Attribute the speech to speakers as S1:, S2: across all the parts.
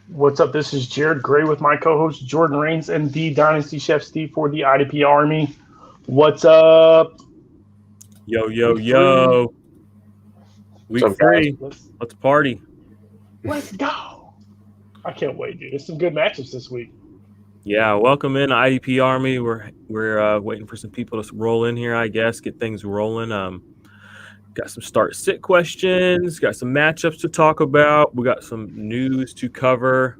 S1: What's up? This is Jared Gray with my co-host Jordan Rains and the Dynasty Chef Steve for the IDP Army. What's up?
S2: Yo, yo, yo. Week 3. Let's party.
S1: Let's go. I can't wait, dude. There's some good matchups this week.
S2: Yeah, welcome in IDP Army. We're waiting for some people to roll in here, I guess, get things rolling. Got some start-sit questions, got some matchups to talk about. We got some news to cover.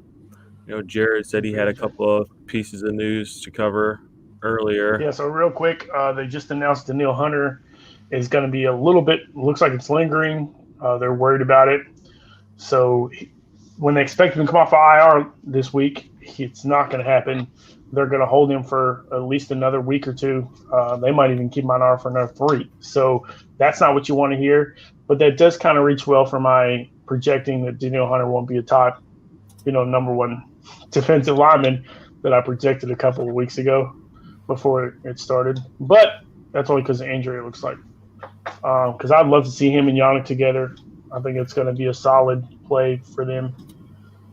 S2: Jared said he had a couple of pieces of news to cover earlier.
S1: Yeah, so real quick, they just announced Danielle Hunter is going to be a little bit, looks like it's lingering. They're worried about it. So when they expect him to come off of IR this week, it's not going to happen. They're going to hold him for at least another week or two. They might even keep him on IR for another 3. So that's not what you want to hear. But that does kind of reach well for my projecting that Danielle Hunter won't be a top, number 1 defensive lineman that I projected a couple of weeks ago before it started. But that's only because of injury, it looks like. Because I'd love to see him and Yannick together. I think it's going to be a solid play for them.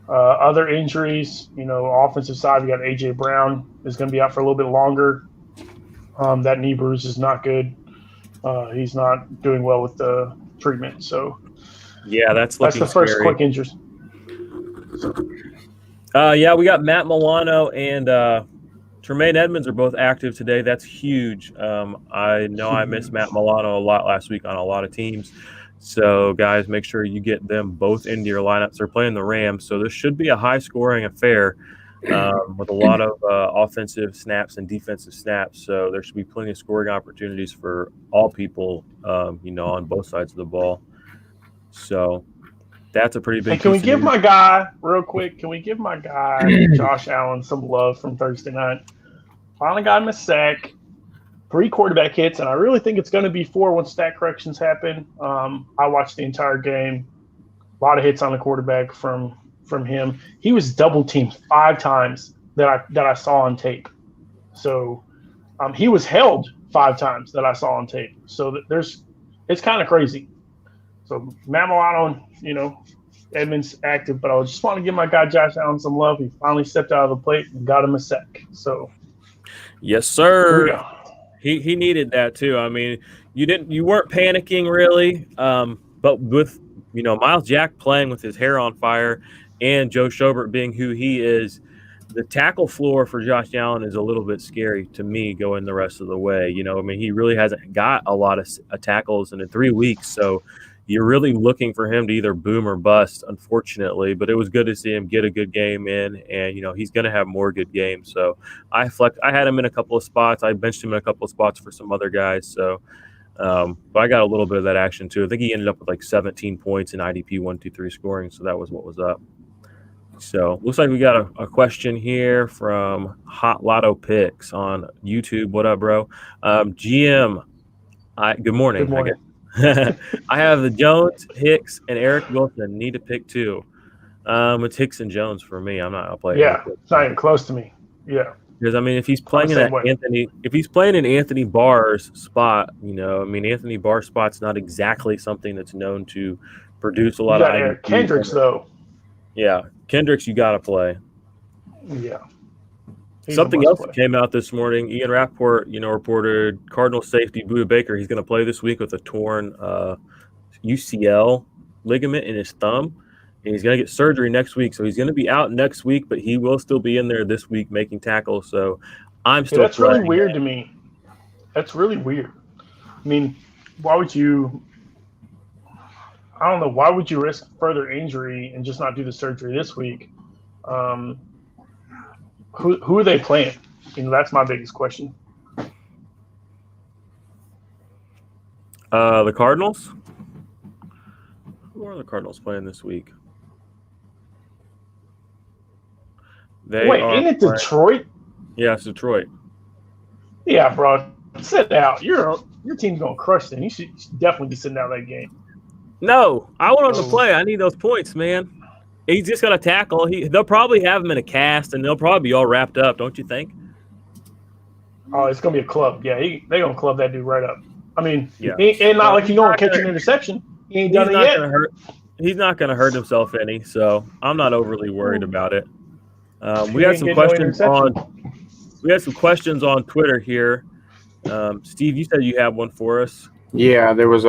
S1: Other injuries, offensive side, we got A.J. Brown is going to be out for a little bit longer. That knee bruise is not good. He's not doing well with the treatment. So,
S2: yeah, that's
S1: the first quick injuries.
S2: Yeah, we got Matt Milano and Jermaine Edmonds are both active today. That's huge. I know I missed Matt Milano a lot last week on a lot of teams. So, guys, make sure you get them both into your lineups. They're playing the Rams, so this should be a high-scoring affair with a lot of offensive snaps and defensive snaps. So there should be plenty of scoring opportunities for all people, on both sides of the ball. So that's a pretty big.
S1: Hey, can we give my guy real quick? Can we give my guy Josh Allen some love from Thursday night? Finally got him a sack. 3 quarterback hits, and I really think it's going to be 4 when stat corrections happen. I watched the entire game. A lot of hits on the quarterback from him. He was double teamed 5 times that I saw on tape. So he was held 5 times that I saw on tape. So it's kind of crazy. So Matt Milano, Edmonds active, but I just want to give my guy Josh Allen some love. He finally stepped out of the plate and got him a sack. So
S2: yes, sir. He needed that too. I mean, you weren't panicking really, but with Miles Jack playing with his hair on fire and Joe Schobert being who he is, the tackle floor for Josh Allen is a little bit scary to me going the rest of the way. He really hasn't got a lot of tackles in 3 weeks, so you're really looking for him to either boom or bust, unfortunately. But it was good to see him get a good game in, and he's going to have more good games. So I had him in a couple of spots. I benched him in a couple of spots for some other guys. So, but I got a little bit of that action too. I think he ended up with like 17 points in IDP 1, 2, 3 scoring. So that was what was up. So looks like we got a question here from Hot Lotto Picks on YouTube. What up, bro? GM. Good morning.
S1: Good morning.
S2: I have the Jones, Hicks, and Eric Wilson. Need to pick 2. It's Hicks and Jones for me. I'm not gonna play.
S1: Yeah, it's not even close to me. Yeah,
S2: because if he's playing in Anthony Barr's spot, Anthony Barr's spot's not exactly something that's known to produce a lot of.
S1: Eric Kendricks though.
S2: Yeah, Kendricks, you got to play.
S1: Yeah.
S2: Something else that came out this morning, Ian Rappaport, reported Cardinal safety Budda Baker. He's going to play this week with a torn UCL ligament in his thumb, and he's going to get surgery next week. So he's going to be out next week, but he will still be in there this week making tackles. So I'm still.
S1: That's really weird to me. That's really weird. I mean, why would you? I don't know. Why would you risk further injury and just not do the surgery this week? Who are they playing? That's my biggest question.
S2: The Cardinals? Who are the Cardinals playing this week?
S1: Ain't it Detroit?
S2: Yeah, it's Detroit.
S1: Yeah, bro. Sit out. Your team's going to crush them. You should definitely be sitting out that game.
S2: No, I want him to play. I need those points, man. He's just going to tackle. They'll probably have him in a cast, and they'll probably be all wrapped up, don't you think?
S1: Oh, it's going to be a club. Yeah, they're going to club that dude right up. I mean, yeah. Ain't not like he's going to catch an interception. He ain't done it yet.
S2: He's not going to hurt himself any, so I'm not overly worried about it. We
S1: He
S2: had
S1: ain't
S2: some
S1: getting no
S2: questions
S1: interception.
S2: on Twitter here. Steve, you said you have one for us.
S3: Yeah, there was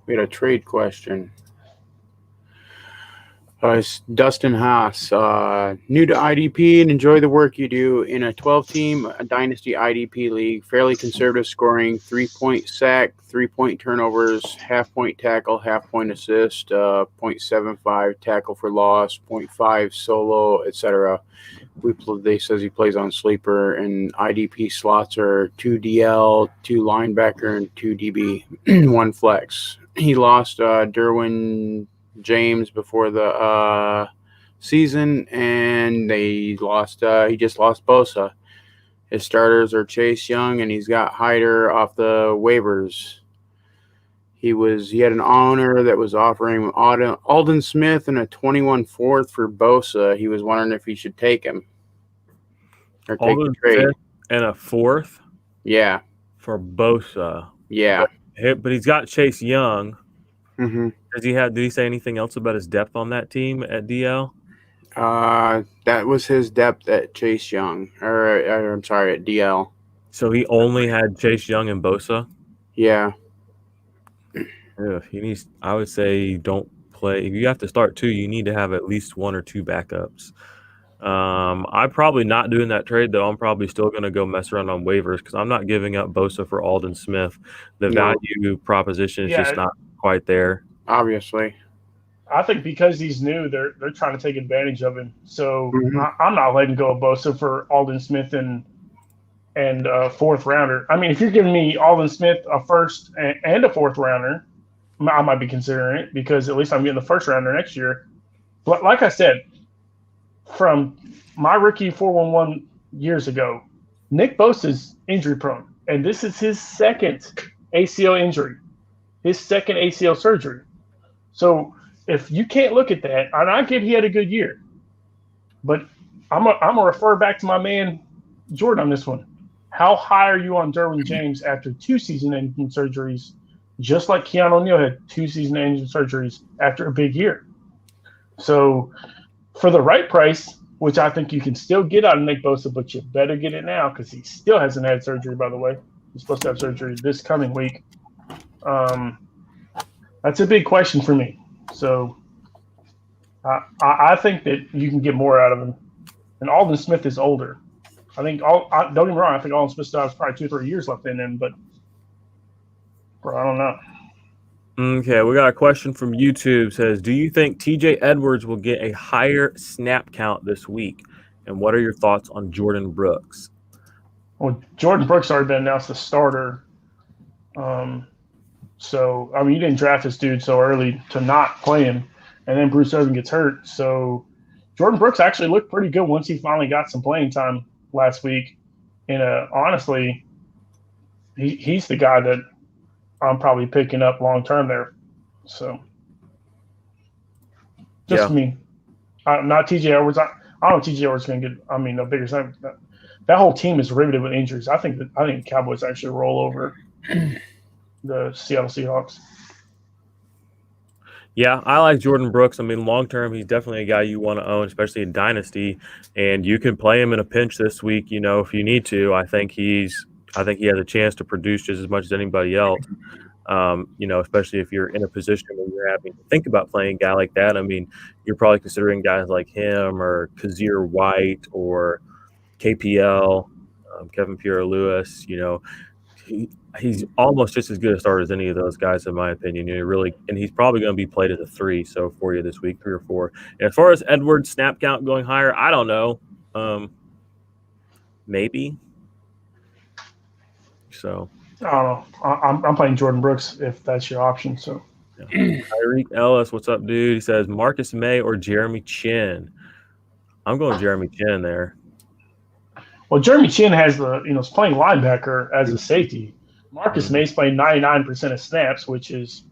S3: we had a trade question. It's Dustin Haas, new to IDP and enjoy the work you do in a 12-team Dynasty IDP league. Fairly conservative scoring, 3-point sack, 3-point turnovers, half-point tackle, half-point assist, 0.75 tackle for loss, 0.5 solo, etc. They says he plays on sleeper, and IDP slots are 2 DL, 2 linebacker, and 2 DB, 1 flex. He lost Derwin James before the season, and he just lost Bosa. His starters are Chase Young, and he's got Hyder off the waivers. He had an owner that was offering Alden Smith and a 21 fourth for Bosa. He was wondering if he should take him or take the trade.
S2: And a 4th?
S3: Yeah.
S2: For Bosa.
S3: Yeah.
S2: But he's got Chase Young.
S3: Mm-hmm.
S2: Did he say anything else about his depth on that team at DL?
S3: That was his depth at Chase Young, or I'm sorry, at DL.
S2: So he only had Chase Young and Bosa?
S3: Yeah.
S2: I would say don't play. If you have to start 2, you need to have at least 1 or 2 backups. I'm probably not doing that trade, though. I'm probably still going to go mess around on waivers because I'm not giving up Bosa for Alden Smith. The value proposition is just not quite there.
S3: Obviously.
S1: I think because he's new, they're trying to take advantage of him. So I'm not letting go of Bosa for Alden Smith and a 4th rounder. I mean, if you're giving me Alden Smith a 1st and a 4th rounder, I might be considering it because at least I'm getting the 1st rounder next year. But like I said, from my rookie 411 years ago, Nick Bosa's injury prone, and this is his 2nd ACL injury, his 2nd ACL surgery. So if you can't look at that, and I get he had a good year, but I'm gonna refer back to my man Jordan on this one. How high are you on Derwin James after 2 season-ending surgeries, just like Keanu O'Neal had 2 season-ending surgeries after a big year? So for the right price, which I think you can still get out of Nick Bosa, but you better get it now because he still hasn't had surgery, by the way. He's supposed to have surgery this coming week. That's a big question for me. So I think that you can get more out of him. And Alden Smith is older. I think don't get me wrong. I think Alden Smith still has probably 2 or 3 years left in him, but bro, I don't know.
S2: Okay, we got a question from YouTube. Says, do you think TJ Edwards will get a higher snap count this week? And what are your thoughts on Jordan Brooks?
S1: Well, Jordan Brooks already been announced the starter. So, I mean, you didn't draft this dude so early to not play him. And then Bruce Irvin gets hurt. So Jordan Brooks actually looked pretty good once he finally got some playing time last week. And honestly, he's the guy that I'm probably picking up long term there. So, me, not TJ Edwards. I don't know if TJ Edwards going to get. I mean, a bigger snap. That whole team is riveted with injuries. I think the Cowboys actually roll over the Seattle Seahawks.
S2: Yeah, I like Jordan Brooks. I mean, long term, he's definitely a guy you want to own, especially in Dynasty. And you can play him in a pinch this week, if you need to. I think he has a chance to produce just as much as anybody else. Especially if you're in a position where you're having to think about playing a guy like that. I mean, you're probably considering guys like him or Kazir White or KPL, Kevin Pierre-Louis. He's almost just as good a starter as any of those guys, in my opinion. And he's probably going to be played as a 3 for you this week, 3 or 4. And as far as Edwards' snap count going higher, I don't know. Maybe. So
S1: I don't know. I'm playing Jordan Brooks if that's your option. So
S2: Tyreek Ellis, what's up, dude? He says Marcus May or Jeremy Chin. I'm going Jeremy Chin there.
S1: Well, Jeremy Chin has is playing linebacker as a safety. Marcus May's playing 99% of snaps, which is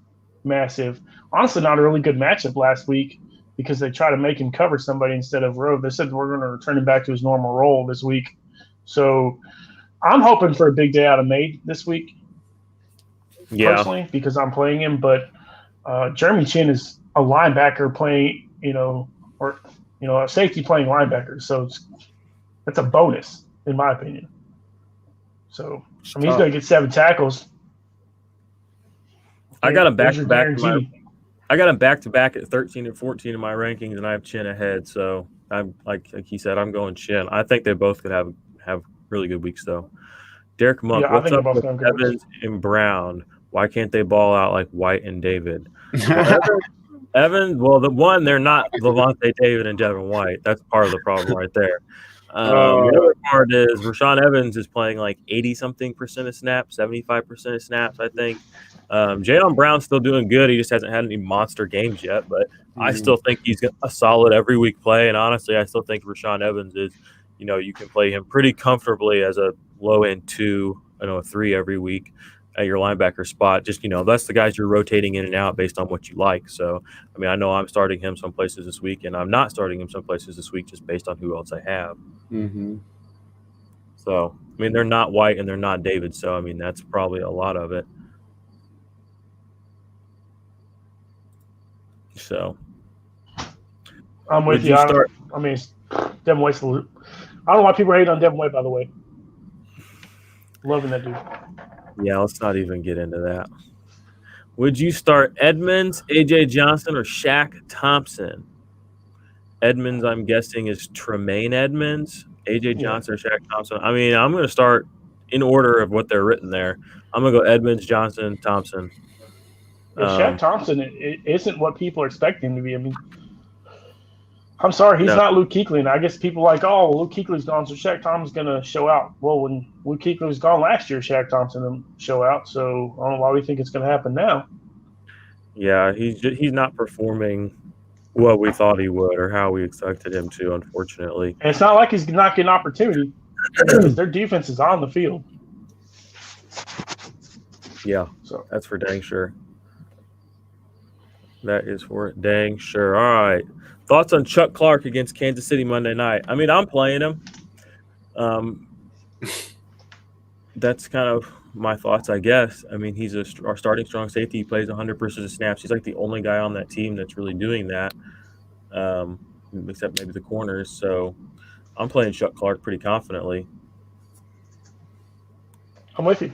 S1: massive. Honestly, not a really good matchup last week because they try to make him cover somebody instead of Rove. They said we're going to return him back to his normal role this week. So I'm hoping for a big day out of May this week, personally, because I'm playing him. But Jeremy Chin is a linebacker playing, or a safety playing linebacker. So that's a bonus, in my opinion. So he's going to get 7 tackles.
S2: I got him back to back. I got him back to back at 13 and 14 in my rankings, and I have Chin ahead. So I'm like he said, I'm going Chin. I think they both could have really good weeks though. Derek Monk, what's up with Evans and Brown? Why can't they ball out like White and David? Evans, well, they're not Levante David and Devin White. That's part of the problem right there. The other part is Rashawn Evans is playing like 80-something% of snaps, 75% of snaps, I think. Jalen Brown's still doing good. He just hasn't had any monster games yet, but I still think he's a solid every week play. And honestly, I still think Rashawn Evans is, you can play him pretty comfortably as a low end 2, a 3 every week at your linebacker spot. Just, that's the guys you're rotating in and out based on what you like. So, I know I'm starting him some places this week, and I'm not starting him some places this week just based on who else I have.
S3: Mm-hmm.
S2: So, they're not White and they're not David. So, that's probably a lot of it. So,
S1: I'm with you. Devin White's the loop. I don't know why people hate on Devin White, by the way. Loving that dude.
S2: Yeah, let's not even get into that. Would you start Edmonds, AJ Johnson, or Shaq Thompson? Edmonds, I'm guessing, is Tremaine Edmonds. AJ Johnson or Shaq Thompson. I'm going to start in order of what they're written there. I'm going to go Edmonds, Johnson, Thompson.
S1: Shaq Thompson isn't what people are expecting him to be. I'm sorry, he's not Luke Kuechly. And I guess people are like, Luke Kuechly's gone, so Shaq Thompson's going to show out. Well, when Luke Kuechly was gone last year, Shaq Thompson didn't show out. So I don't know why we think it's going to happen now. Yeah,
S2: he's not performing what we thought he would or how we expected him to, unfortunately.
S1: And it's not like he's not getting opportunity because their defense is on the field.
S2: Yeah, so that's for dang sure. That is for dang sure. All right. Thoughts on Chuck Clark against Kansas City Monday night? I'm playing him. That's kind of my thoughts, I guess. He's our starting strong safety. He plays 100% of snaps. He's like the only guy on that team that's really doing that, except maybe the corners. So I'm playing Chuck Clark pretty confidently.
S1: I'm with you.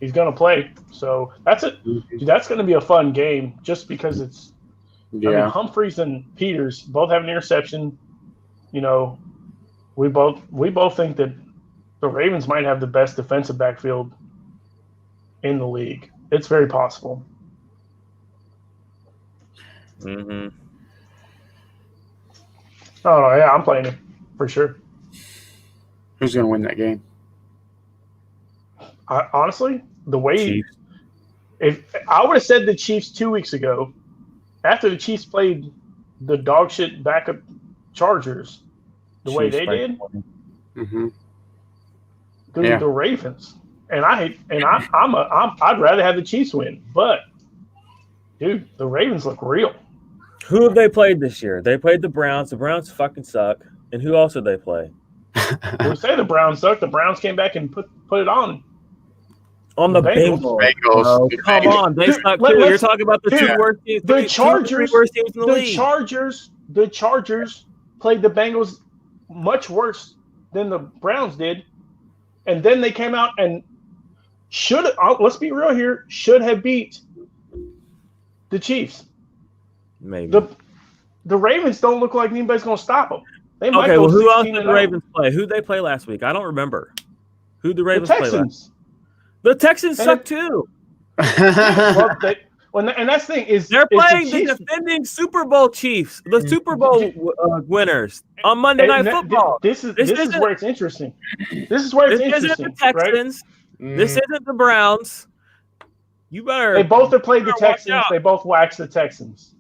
S1: He's going to play. So that's it. That's going to be a fun game just because it's Humphreys and Peters both have an interception. We both think that the Ravens might have the best defensive backfield in the league. It's very possible.
S2: Mm-hmm.
S1: Oh, yeah, I'm playing him for sure.
S3: Who's going to win that game?
S1: Honestly, the way if I would have said the Chiefs 2 weeks ago, after the Chiefs played the dog shit backup Chargers, the way they did, the Ravens, I'd rather have the Chiefs win, but dude, the Ravens look real.
S2: Who have they played this year? They played the Browns. The Browns fucking suck. And who else did they play?
S1: We say the Browns suck. The Browns came back and put it on.
S2: On the Bengals. Oh, come on, they suck too. You're talking about the two worst teams.
S1: The Chargers,
S2: worst teams in the league.
S1: The Chargers played the Bengals much worse than the Browns did, and then they came out and let's be real here, should have beat the Chiefs.
S2: Maybe
S1: the Ravens don't look like anybody's going to stop them. They might
S2: okay, well, who else did the Ravens play? Who'd they play last week? I don't remember. Who'd the Ravens play last? The Texans suck too.
S1: And that's the thing is
S2: they're playing the defending Super Bowl Chiefs, the Super Bowl winners on Monday Night Football.
S1: This is where it's interesting. This is where it's interesting.
S2: This isn't the Texans. Right? This isn't the Browns. You better.
S1: They both have played the Texans. They both waxed the Texans.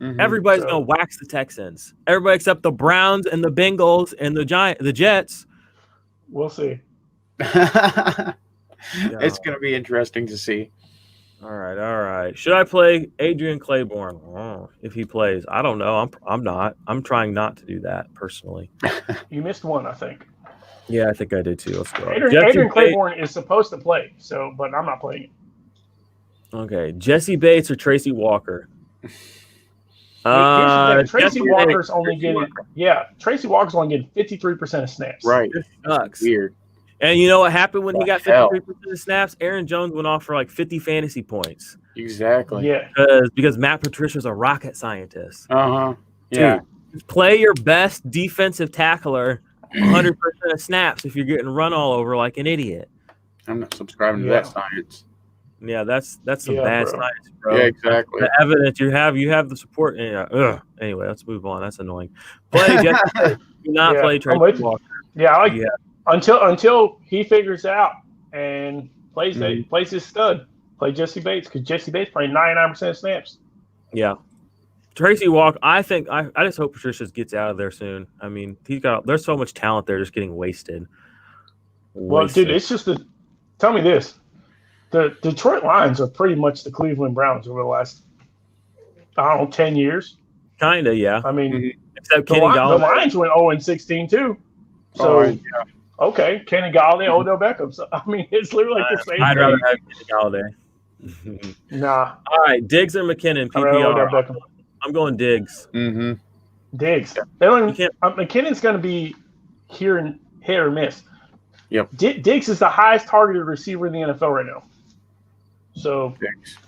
S2: Mm-hmm. Everybody's gonna wax the Texans. Everybody except the Browns and the Bengals and the Jets.
S1: We'll see.
S3: It's going to be interesting to see.
S2: All right. Should I play Adrian Claiborne? If he plays, I don't know. I'm not. I'm trying not to do that personally.
S1: You missed one, I think.
S2: Yeah, I think I did too. Let's go.
S1: Adrian Claiborne is supposed to play, but I'm not playing it.
S2: Okay, Jesse Bates or Tracy Walker?
S1: Here's the thing. Tracy
S2: Jesse
S1: Walker's
S2: Bates.
S1: only getting Tracy Walker's only getting 53% of snaps.
S3: Right.
S2: This sucks.
S3: Weird.
S2: And you know what happened when he got
S3: hell?
S2: 53% of snaps? Aaron Jones went off for like 50 fantasy points.
S3: Exactly.
S1: Yeah.
S2: Because Matt Patricia's a rocket scientist.
S3: Uh-huh. Yeah.
S2: Dude, play your best defensive tackler 100% of snaps if you're getting run all over like an idiot.
S3: I'm not subscribing to that science.
S2: Yeah, that's some bad science, bro.
S3: Yeah, exactly.
S2: The evidence you have the support. Anyway, let's move on. That's annoying. Play Jesse. Do not play Tracy Walker.
S1: Yeah, I like until he figures it out and plays his stud. Play Jesse Bates because Jesse Bates playing 99% of snaps.
S2: Yeah. Tracy Walker, I think I just hope Patricia gets out of there soon. I mean, there's so much talent there just getting wasted.
S1: Well, dude, it's just tell me this. The Detroit Lions are pretty much the Cleveland Browns over the last, 10 years.
S2: Kind of, yeah.
S1: I mean,
S2: except
S1: the Lions went 0-16 too. So, okay, Kenny Galladay, Odell Beckham. So, I mean, it's literally like the same
S2: I'd
S1: thing.
S2: rather have Kenny Galladay.
S1: Nah.
S2: All right, Diggs or McKinnon, PPR. I'm going Diggs.
S3: Mm-hmm.
S1: Diggs. McKinnon's going to be hit or miss.
S3: Yep.
S1: Diggs is the highest targeted receiver in the NFL right now. So,
S3: Diggs.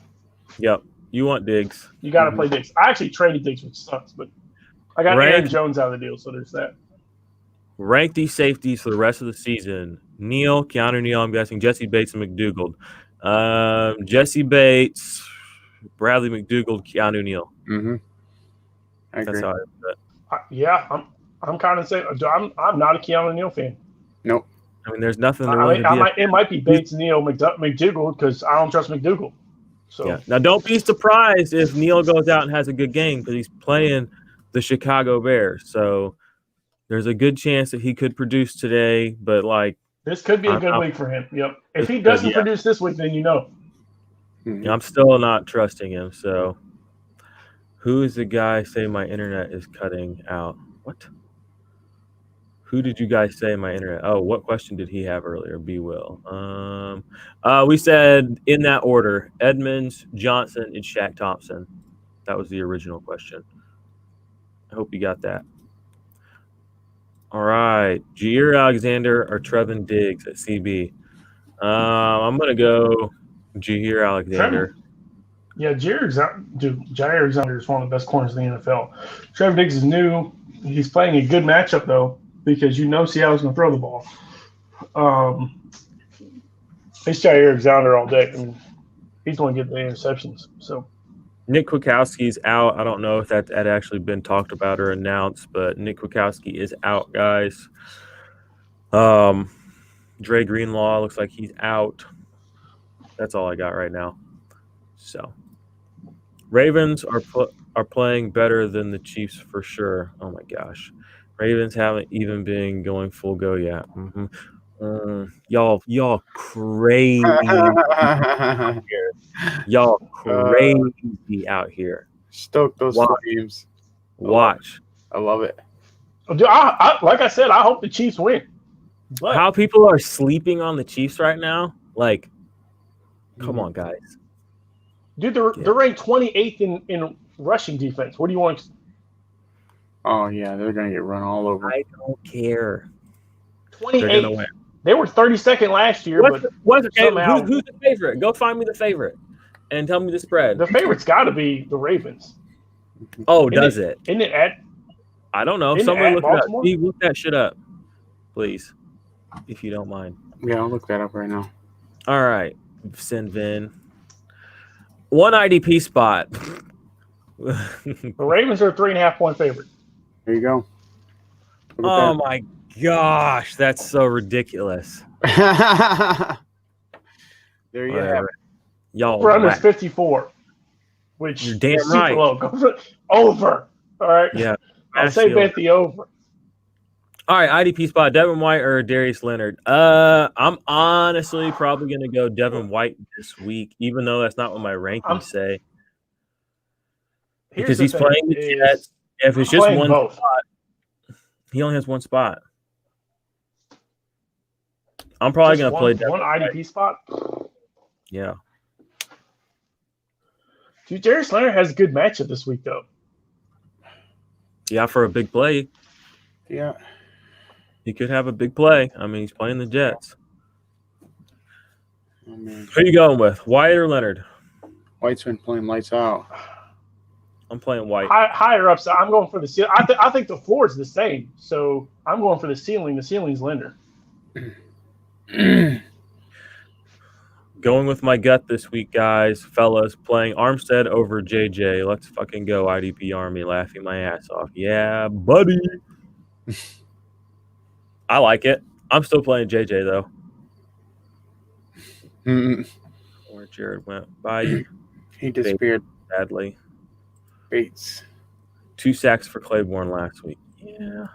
S2: Yep. You want Diggs.
S1: You got to play Diggs. I actually traded Diggs, which sucks, but I got Aaron Jones out of the deal, so there's that.
S2: Rank these safeties for the rest of the season. Keanu Neal, I'm guessing, Jesse Bates, and McDougald. Jesse Bates, Bradley McDougald, Keanu Neal.
S3: Mm-hmm. I agree.
S2: That's how I do it.
S1: Yeah, I'm kind of saying I'm not a Keanu Neal fan.
S3: Nope.
S2: I mean, there's nothing to really
S1: it might be Bates, Neal, McDougald because I don't trust McDougald. So
S2: yeah. Now, don't be surprised if Neal goes out and has a good game because he's playing the Chicago Bears. So there's a good chance that he could produce today. But
S1: this could be a good week for him. Yep. If he doesn't produce this week, then you know.
S3: Mm-hmm.
S2: I'm still not trusting him. So who is the guy saying my internet is cutting out? What? Who did you guys say my internet? Oh, what question did he have earlier? B. Will. We said in that order: Edmonds, Johnson, and Shaq Thompson. That was the original question. I hope you got that. All right, Jair Alexander or Trevin Diggs at CB. I'm gonna go Jair Alexander.
S1: Jair Alexander is one of the best corners in the NFL. Trevin Diggs is new. He's playing a good matchup though, because Seattle's going to throw the ball. It's Jair Alexander all day. I mean, he's going to get the interceptions. So
S2: Nick Kwiatkowski's out. I don't know if that had actually been talked about or announced, but Nick Kwiatkowski is out, guys. Dre Greenlaw looks like he's out. That's all I got right now. So Ravens are playing better than the Chiefs for sure. Oh my gosh. Ravens haven't even been going full go yet. Mm-hmm. Y'all crazy out here. Y'all crazy out here.
S3: Stoke those flames.
S2: Watch.
S3: I love it.
S1: Dude, like I said, I hope the Chiefs win. But
S2: how people are sleeping on the Chiefs right now? Come on, guys.
S1: Dude, they're ranked 28th in rushing defense. What do you want?
S3: Oh, yeah, they're going to get run all over.
S2: I don't care.
S1: 28. They were 32nd last year. Who's
S2: the favorite? Go find me the favorite and tell me the spread.
S1: The favorite's got to be the Ravens.
S2: Oh, does it?
S1: Isn't it at?
S2: I don't know. Someone look it up. Steve, look that shit up, please, if you don't mind.
S3: Yeah, I'll look that up right now.
S2: All right. Send Vin. One IDP spot.
S1: The Ravens are a 3.5-point favorite.
S3: There you go.
S2: Oh my gosh, that's so ridiculous.
S3: There you have it.
S2: Y'all
S1: run is 54, which
S2: you're damn
S1: is
S2: right.
S1: Super low. Over. All right.
S2: Yeah.
S1: I'll say bet the over.
S2: All right, IDP spot, Devin White or Darius Leonard? I'm honestly probably going to go Devin White this week, even though that's not what my rankings say. Because he's playing the Jets. If it's just one spot, he only has one spot. I'm probably going to play Devin
S1: one IDP
S2: White.
S1: spot.
S2: Yeah.
S1: Dude, Darius Leonard has a good matchup this week, though.
S2: Yeah, for a big play.
S3: Yeah.
S2: He could have a big play. I mean, he's playing the Jets.
S3: Oh, man.
S2: Who are you going with, White or Leonard?
S3: White's been playing lights out.
S2: I'm playing White.
S1: Higher up, so I'm going for the ceiling. I think the floor is the same, so I'm going for the ceiling. The ceiling's Leonard.
S2: Going with my gut this week, guys, fellas, playing Armstead over JJ. Let's fucking go, IDP Army, laughing my ass off. Yeah, buddy. I like it. I'm still playing JJ, though. Where Jared went by.
S3: He disappeared.
S2: Badly.
S3: Bates.
S2: 2 sacks for Claiborne last week. Yeah.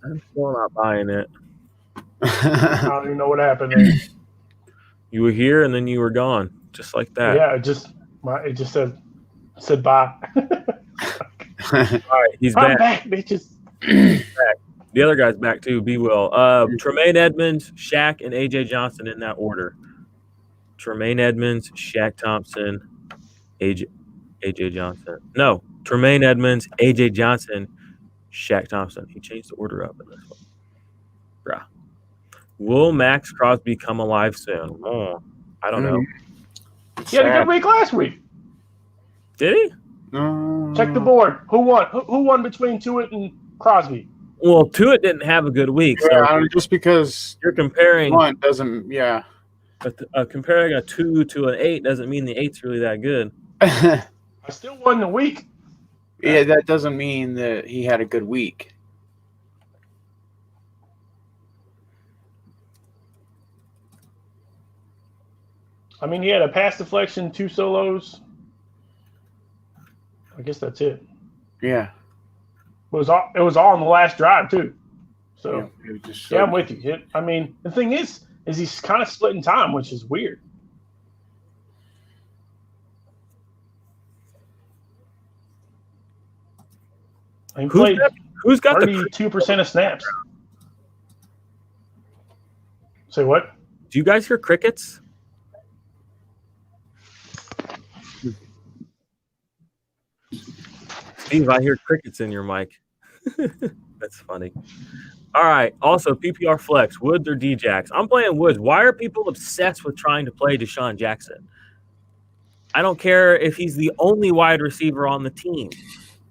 S2: I'm still not buying it.
S1: I don't even know what happened there.
S2: You were here and then you were gone, just like that.
S1: Yeah, it just said bye.
S2: All right, he's
S1: I'm
S2: back.
S1: back, bitches.
S2: Back. The other guy's back too. Be Will. Tremaine Edmonds, Shaq, and AJ Johnson in that order. Tremaine Edmonds, Shaq Thompson, AJ Johnson. No, Tremaine Edmonds, AJ Johnson, Shaq Thompson. He changed the order up in this one. Bruh. Will Max Crosby come alive soon? Oh, I don't know.
S1: He had a good week last week.
S2: Did he?
S1: Check the board. Who won? Who won between Tuitt and Crosby?
S2: Well, Tuitt didn't have a good week. So
S3: Yeah, just because
S2: you're comparing
S3: one doesn't, yeah.
S2: Comparing a 2 to an 8 doesn't mean the 8's really that good.
S1: I still won the week.
S3: Yeah, that doesn't mean that he had a good week.
S1: I mean, he had a pass deflection, 2 solos. I guess that's it.
S3: Yeah.
S1: It was all in the last drive too. So
S3: yeah,
S1: I'm with you. I mean, the thing is he's kind of splitting time, which is weird. He played
S2: who's got
S1: 32% of snaps. Say what?
S2: Do you guys hear crickets? Steve, I hear crickets in your mic. That's funny. All right. Also, PPR flex, Woods or D-Jax. I'm playing Woods. Why are people obsessed with trying to play Desean Jackson? I don't care if he's the only wide receiver on the team.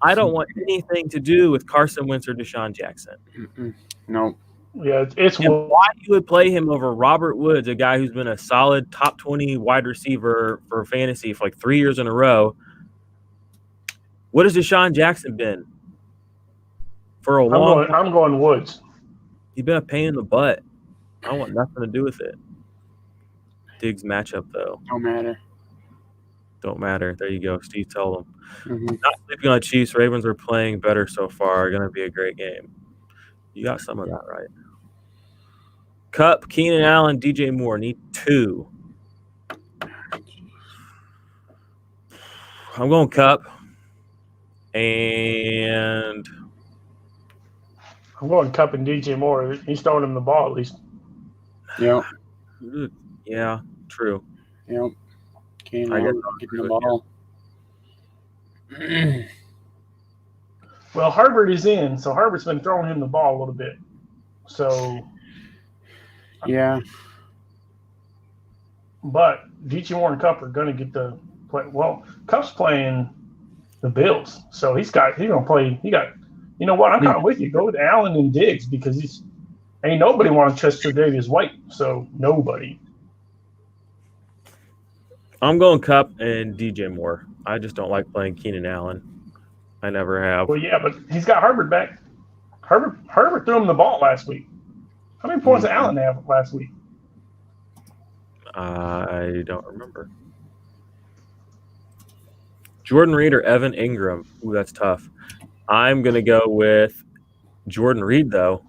S2: I don't want anything to do with Carson Wentz or Desean Jackson.
S3: No.
S1: Yeah, it's
S2: why you would play him over Robert Woods, a guy who's been a solid top 20 wide receiver for fantasy for like 3 years in a row. What has Desean Jackson been for a long time?
S1: I'm going Woods.
S2: He's been a pain in the butt. I want nothing to do with it. Diggs matchup, though. Don't matter. There you go. Steve, tell them. Not sleeping on Chiefs. Ravens are playing better so far. Going to be a great game. You got some of that right. Cup, Keenan Allen, DJ Moore. Need 2. I'm going Cup. And
S1: I'm going Cup and DJ Moore. He's throwing him the ball at least.
S3: Yeah.
S2: Yeah, true.
S3: Yep. Can't get the ball.
S1: Well, Herbert is in, so Herbert's been throwing him the ball a little bit. So
S3: yeah.
S1: But DJ Moore and Cup are going to get the play. Well, Cup's playing the Bills, so he's gonna play. He got. You know what? I'm kind of with you. Go with Allen and Diggs because ain't nobody want to trust Tre'Davious White. So nobody.
S2: I'm going Cup and DJ Moore. I just don't like playing Keenan Allen. I never have.
S1: Well, yeah, but he's got Herbert back. Herbert threw him the ball last week. How many points did Allen have last week?
S2: I don't remember. Jordan Reed or Evan Ingram? Ooh, that's tough. I'm going to go with Jordan Reed, though.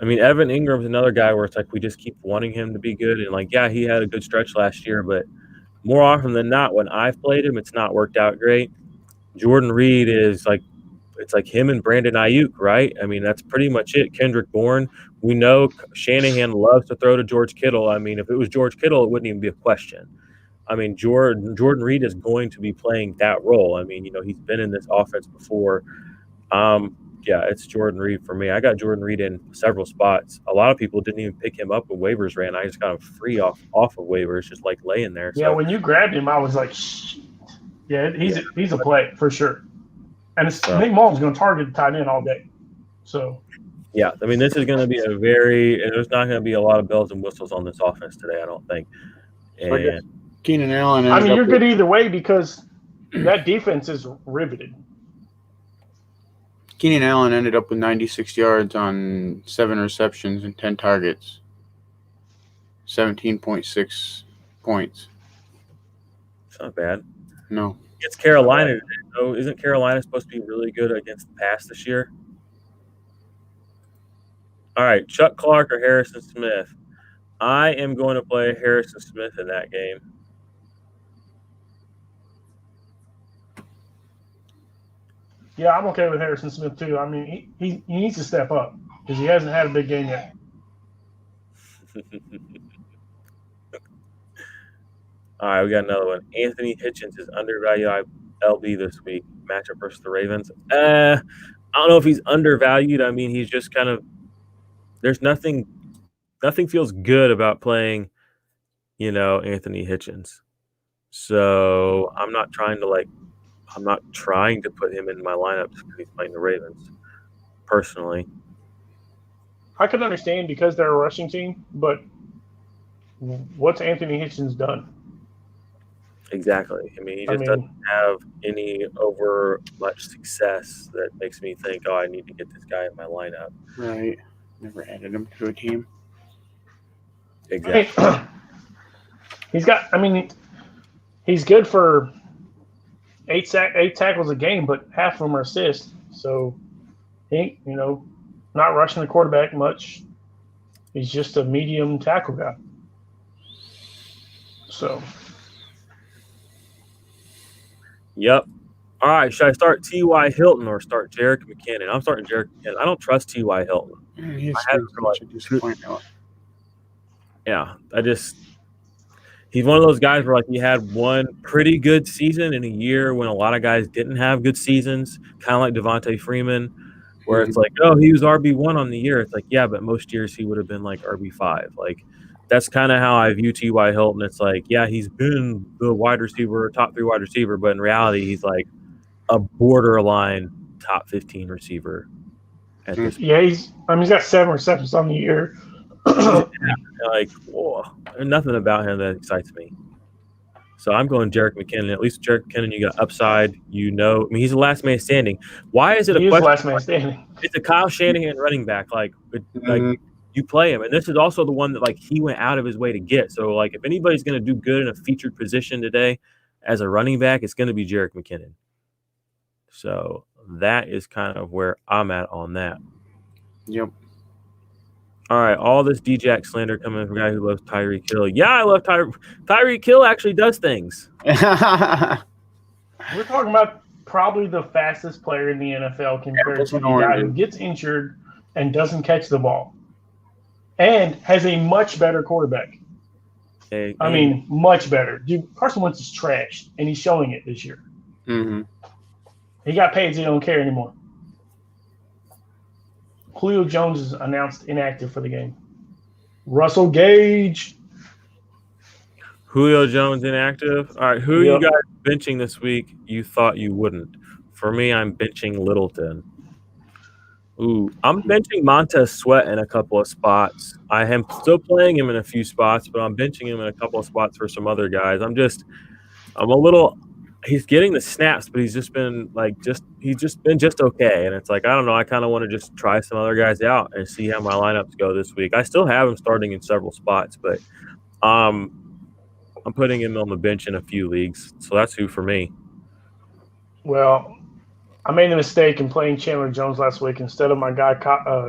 S2: I mean, Evan Ingram's another guy where it's like we just keep wanting him to be good. And, like, yeah, he had a good stretch last year, but more often than not, when I've played him, it's not worked out great. Jordan Reed is like – it's like him and Brandon Ayuk, right? I mean, that's pretty much it. Kendrick Bourne. We know Shanahan loves to throw to George Kittle. I mean, if it was George Kittle, it wouldn't even be a question. I mean, Jordan Reed is going to be playing that role. I mean, he's been in this offense before. Yeah, it's Jordan Reed for me. I got Jordan Reed in several spots. A lot of people didn't even pick him up when waivers ran. I just got him free off of waivers, just like laying there.
S1: Yeah, when you grabbed him, I was like, shit. Yeah, he's a play for sure. And Nick Mullins going to target the tight end all day. So.
S2: Yeah, I mean, this is going to be there's not going to be a lot of bells and whistles on this offense today, I don't think. And
S3: Keenan Allen.
S1: I mean, you're good either way because that defense is riveted.
S3: Keenan Allen ended up with 96 yards on 7 receptions and 10 targets. 17.6 points.
S2: It's not bad.
S3: No.
S2: It's Carolina today, though. Isn't Carolina supposed to be really good against the pass this year? All right, Chuck Clark or Harrison Smith? I am going to play Harrison Smith in that game.
S1: Yeah, I'm okay with Harrison Smith too. I mean, he needs to step up because he hasn't had a big game yet.
S2: All right, we got another one. Anthony Hitchens is undervalued LB this week. Matchup versus the Ravens. I don't know if he's undervalued. I mean, he's just kind of – there's nothing feels good about playing, Anthony Hitchens. So I'm not trying to put him in my lineup because he's playing the Ravens, personally.
S1: I can understand because they're a rushing team, but what's Anthony Hitchens done?
S2: Exactly. I mean, he just doesn't have any over much success that makes me think, I need to get this guy in my lineup.
S3: Right. Never added him to a team.
S2: Exactly.
S1: He's good for eight tackles a game, but half of them are assists. So he, not rushing the quarterback much. He's just a medium tackle guy. So.
S2: Yep. All right. Should I start T.Y. Hilton or start Jerick McKinnon? I'm starting Jerick McKinnon. I don't trust T.Y. Hilton. He's one of those guys where he had one pretty good season in a year when a lot of guys didn't have good seasons, kind of like Devontae Freeman, where it's like, he was RB1 on the year. It's like, yeah, but most years he would have been like RB5. That's kind of how I view T.Y. Hilton. It's like, yeah, he's been the wide receiver, top 3 wide receiver, but in reality, he's like a borderline top 15 receiver.
S1: Yeah, he's got 7 receptions on the year.
S2: Whoa, there's nothing about him that excites me. So I'm going Jerick McKinnon. At least Jerick McKinnon, you got upside. He's the last man standing. Why is it a question?
S1: Last man standing.
S2: It's a Kyle Shanahan running back. You play him, and this is also the one that he went out of his way to get. So if anybody's going to do good in a featured position today as a running back, it's going to be Jerick McKinnon. So that is kind of where I'm at on that.
S3: Yep.
S2: All right, all this D-Jack slander coming from a guy who loves Tyreek Hill. Yeah, I love Tyreek Hill. Actually does things.
S1: We're talking about probably the fastest player in the NFL compared to the guy who gets injured and doesn't catch the ball, and has a much better quarterback. Much better. Dude, Carson Wentz is trash, and he's showing it this year.
S3: Mm-hmm.
S1: He got paid, so he don't care anymore. Julio Jones is announced inactive for the game. Russell Gage.
S2: Julio Jones inactive. All right, who are you guys benching this week you thought you wouldn't? For me, I'm benching Littleton. Ooh, I'm benching Montez Sweat in a couple of spots. I am still playing him in a few spots, but I'm benching him in a couple of spots for some other guys. He's getting the snaps, but he's just been just okay. And it's I don't know. I kind of want to just try some other guys out and see how my lineups go this week. I still have him starting in several spots, but I'm putting him on the bench in a few leagues. So that's who for me.
S1: Well, I made a mistake in playing Chandler Jones last week instead of my guy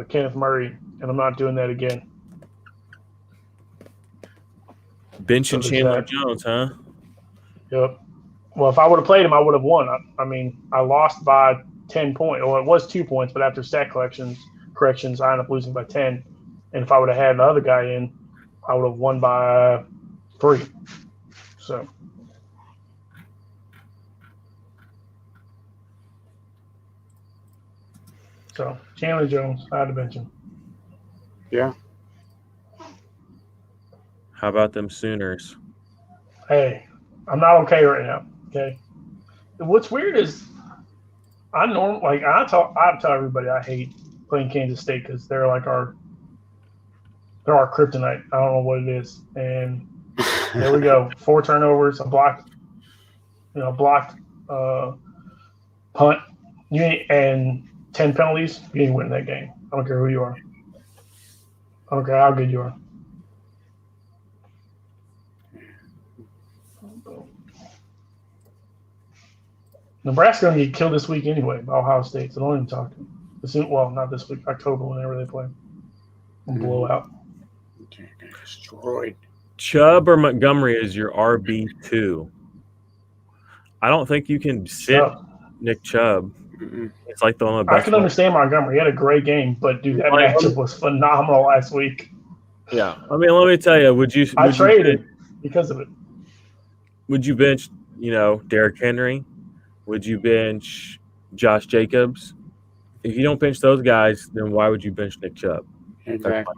S1: Kenneth Murray, and I'm not doing that again.
S2: Benching Chandler Jones, huh?
S1: Yep. Well, if I would have played him, I would have won. I lost by 10 points. Well, it was 2 points, but after stat corrections, I ended up losing by 10. And if I would have had the other guy in, I would have won by 3. So So Chandler Jones, I had to bench him.
S3: Yeah.
S2: How about them Sooners?
S1: Hey, I'm not okay right now. Okay. What's weird is I tell everybody I hate playing Kansas State because they're our kryptonite. I don't know what it is. And there we go. 4 turnovers, a blocked punt, and 10 penalties. You ain't winning that game. I don't care who you are. I don't care how good you are. Nebraska's going to get killed this week anyway by Ohio State, so don't even talk to them. Well, not this week, October, whenever they play. Blow out.
S3: Destroyed.
S2: Chubb or Montgomery is your RB2. I don't think you can sit Nick Chubb. It's like the one of the best.
S1: I can understand Montgomery. He had a great game, but dude, that matchup was phenomenal last week.
S2: Yeah, I mean, let me tell you,
S1: I traded because of it.
S2: Would you bench, Derrick Henry? Would you bench Josh Jacobs? If you don't bench those guys, then why would you bench Nick Chubb?
S3: Exactly.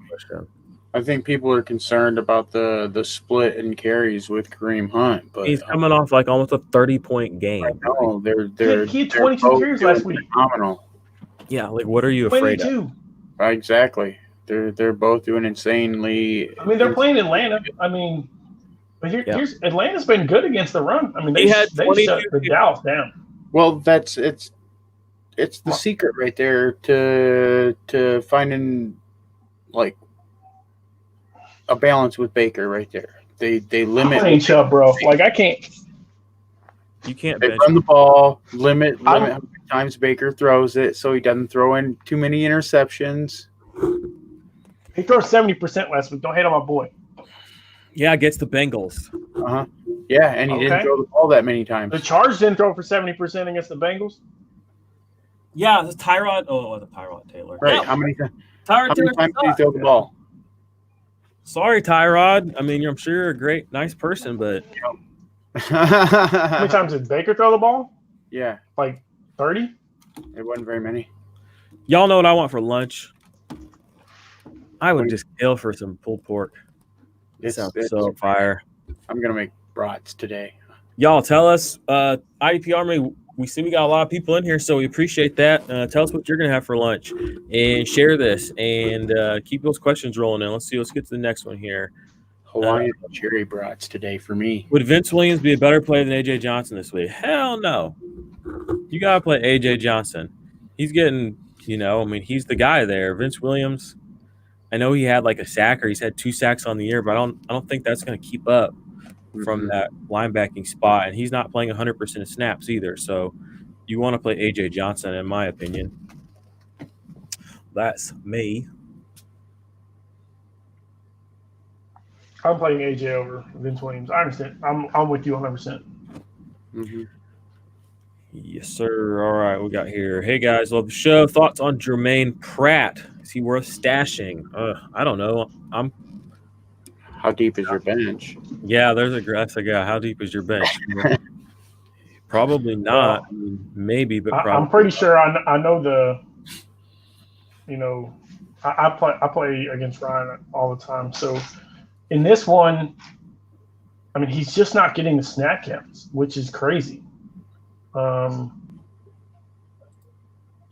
S3: I think people are concerned about the split in carries with Kareem Hunt, but
S2: he's coming off like almost a 30-point game.
S3: I know
S1: he had 22 carries last week.
S3: Phenomenal.
S2: Yeah, like what are you afraid
S1: 22.
S2: of?
S3: Exactly. They're both doing insanely.
S1: I mean, they're playing Atlanta. I mean, but here's Atlanta's been good against the run. I mean, they shut the Dallas down.
S3: Well, it's the secret right there to finding like a balance with Baker right there. They limit.
S1: I ain't Chubb, bro. Like I can't.
S2: You can't.
S3: They run the ball. Limit how many times Baker throws it, so he doesn't throw in too many interceptions.
S1: He threw 70% last week. Don't hate on my boy.
S2: Yeah, against the Bengals.
S3: Yeah, and he didn't throw the ball that many times.
S1: The Chargers didn't throw for 70% against the Bengals.
S2: Yeah, this Tyrod. Oh, it wasn't Tyrod Taylor.
S3: Right.
S2: Yeah.
S3: How many times
S2: Tyrod
S3: did he throw the ball?
S2: Sorry, Tyrod. I mean, I'm sure you're a great, nice person, but
S1: how many times did Baker throw the ball?
S3: Yeah,
S1: like 30.
S3: It wasn't very many.
S2: Y'all know what I want for lunch? I would just kill for some pulled pork. It sounds so fire.
S3: I'm gonna make brats today.
S2: Y'all tell us, IDP Army. We see we got a lot of people in here, so we appreciate that. Tell us what you're gonna have for lunch, and share this, and keep those questions rolling in. Let's see. Let's get to the next one here.
S3: Hawaiian cherry brats today for me.
S2: Would Vince Williams be a better player than AJ Johnson this week? Hell no. You gotta play AJ Johnson. He's getting, he's the guy there. Vince Williams. I know he had like a sack, or he's had 2 sacks on the year, but I don't think that's going to keep up from that linebacking spot. And he's not playing 100% of snaps either. So you want to play AJ Johnson, in my opinion. That's me.
S1: I'm playing AJ over Vince Williams. I understand. I'm with you 100%.
S3: Mm-hmm.
S2: Yes, sir. All right, we got here. Hey, guys, love the show. Thoughts on Jermaine Pratt? Is he worth stashing? I don't know.
S3: How deep is your bench?
S2: Yeah, that's a guy. How deep is your bench? Probably not. I mean, maybe, but probably.
S1: I'm pretty sure I know the. I play against Ryan all the time. So in this one, I mean, he's just not getting the snap counts, which is crazy. I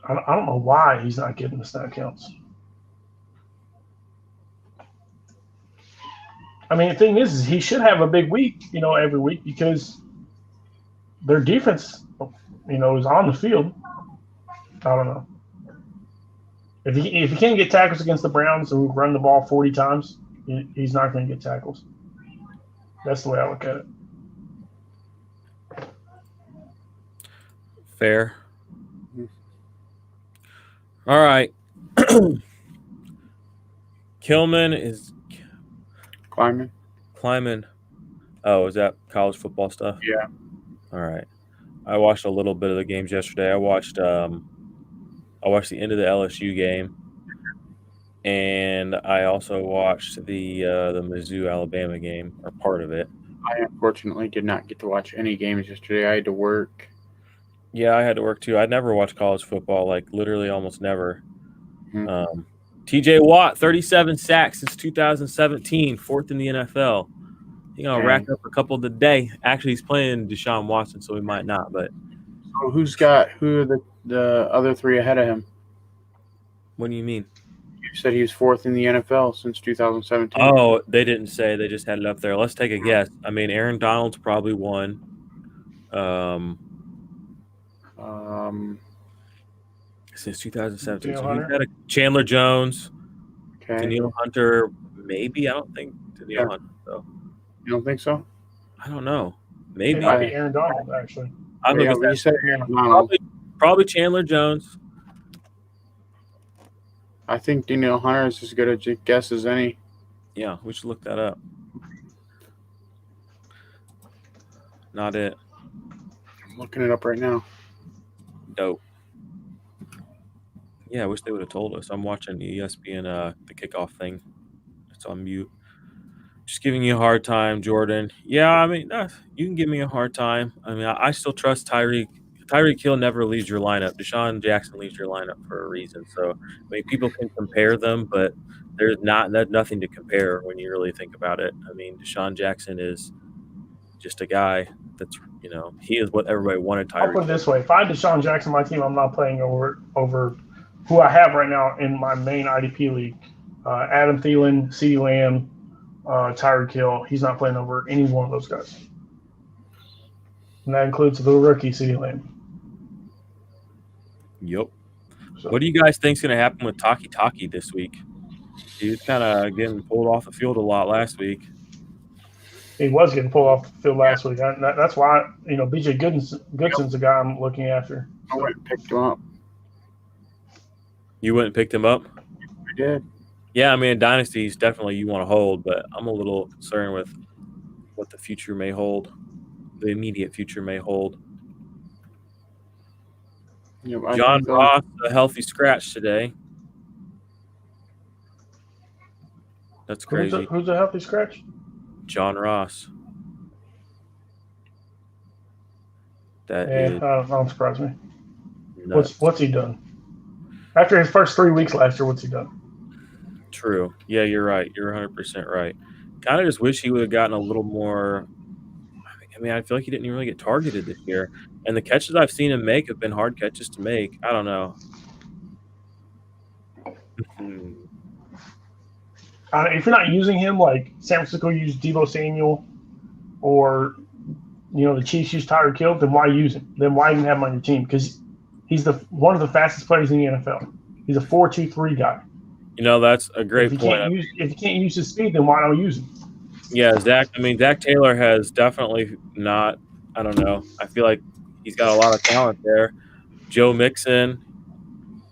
S1: don't know why he's not getting the snap counts. I mean, the thing is he should have a big week, every week because their defense, is on the field. I don't know. If he can't get tackles against the Browns who run the ball 40 times, he's not going to get tackles. That's the way I look at it.
S2: Fair. All right. Kleiman. Oh, is that college football stuff?
S3: Yeah.
S2: All right. I watched a little bit of the games yesterday. I watched the end of the LSU game, and I also watched the Mizzou Alabama game, or part of it.
S3: I unfortunately did not get to watch any games yesterday. I had to work.
S2: Yeah, I had to work too. I never watched college football, like literally almost never.
S3: Hmm.
S2: TJ Watt, 37 sacks since 2017, fourth in the NFL. He's going to rack up a couple today. Actually, he's playing Deshaun Watson, so he might not. But
S3: So who are the other three ahead of him?
S2: what do you mean?
S3: You said he was fourth in the NFL since 2017.
S2: Oh, they didn't say. They just had it up there. Let's take a guess. I mean, Aaron Donald's probably one. Since 2017. So he's got a Chandler Jones,
S3: Okay.
S2: Daniil Hunter, maybe. I don't think Daniil Hunter, though.
S3: You don't think so?
S2: I don't know. Maybe.
S1: It might be Aaron Donald, actually.
S2: I think
S3: you said Aaron Donald.
S2: Probably Chandler Jones.
S3: I think Daniil Hunter is as good a guess as any.
S2: Yeah, we should look that up. Not it.
S3: I'm looking it up right now.
S2: Dope. Yeah, I wish they would have told us. I'm watching ESPN, the kickoff thing. It's on mute. Just giving you a hard time, Jordan. Yeah, I mean, you can give me a hard time. I mean, I still trust Tyreek. Tyreek Hill never leaves your lineup. Desean Jackson leaves your lineup for a reason. So, I mean, people can compare them, but there's nothing to compare when you really think about it. I mean, Desean Jackson is just a guy that's, he is what everybody wanted Tyreek.
S1: I'll put it this way. If I had Desean Jackson on my team, I'm not playing over who I have right now in my main IDP league. Adam Thielen, CeeDee Lamb, Tyreek Hill. He's not playing over any one of those guys. And that includes the rookie CeeDee Lamb.
S2: Yep. So, what do you guys think is going to happen with Taki this week? He was kind of getting pulled off the field a lot last week.
S1: He was getting pulled off the field last week. That's why, B.J. Goodson's the guy I'm looking after.
S3: I went and picked him up.
S2: You went and picked him up?
S3: I did.
S2: Yeah, I mean, Dynasties definitely you want to hold, but I'm a little concerned with what the future may hold. The immediate future may hold. Yeah, John Ross, a healthy scratch today. That's crazy.
S1: Who's a healthy scratch?
S2: John Ross.
S1: Don't surprise me. What's he done? After his first 3 weeks last year, what's he done?
S2: True. Yeah, you're right. You're 100% right. Kind of just wish he would have gotten a little more. I mean, I feel like he didn't even really get targeted this year. And the catches I've seen him make have been hard catches to make. I don't know.
S1: If you're not using him like San Francisco used Deebo Samuel or, the Chiefs used Tyreek Hill, then why use him? Then why even have him on your team? Because he's one of the fastest players in the NFL. He's a 4.23 guy.
S2: That's a great point.
S1: If you can't use his speed, then why don't we use him?
S2: Yeah, Zach Taylor has definitely not – I don't know. I feel like he's got a lot of talent there. Joe Mixon,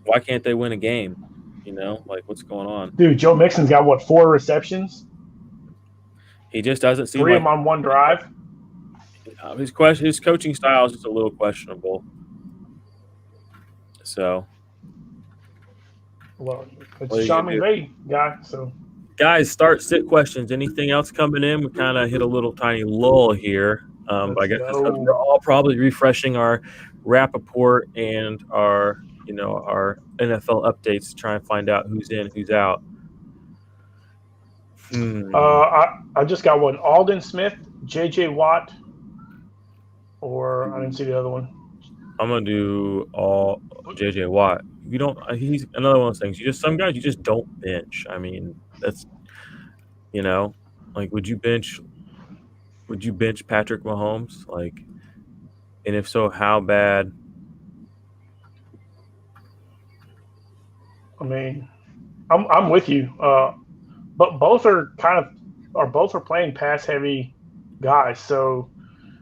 S2: why can't they win a game? What's going on?
S1: Dude, Joe Mixon's got, 4 receptions?
S2: He just doesn't seem
S1: 3 of them on one drive?
S2: His coaching style is just a little questionable. So –
S1: well, it's Sean McVay guy, so.
S2: Guys, start-sit questions. Anything else coming in? We kind of hit a little tiny lull here. I guess we're all probably refreshing our Rappaport and our NFL updates to try and find out who's in, who's out.
S1: I just got one. Aldon Smith, J.J. Watt, or I didn't see the other one.
S2: I'm gonna do all J.J. Watt. You don't. He's another one of those things. Some guys you just don't bench. I mean, that's would you bench Patrick Mahomes? And if so, how bad?
S1: I mean, I'm with you. But both are playing pass heavy guys, so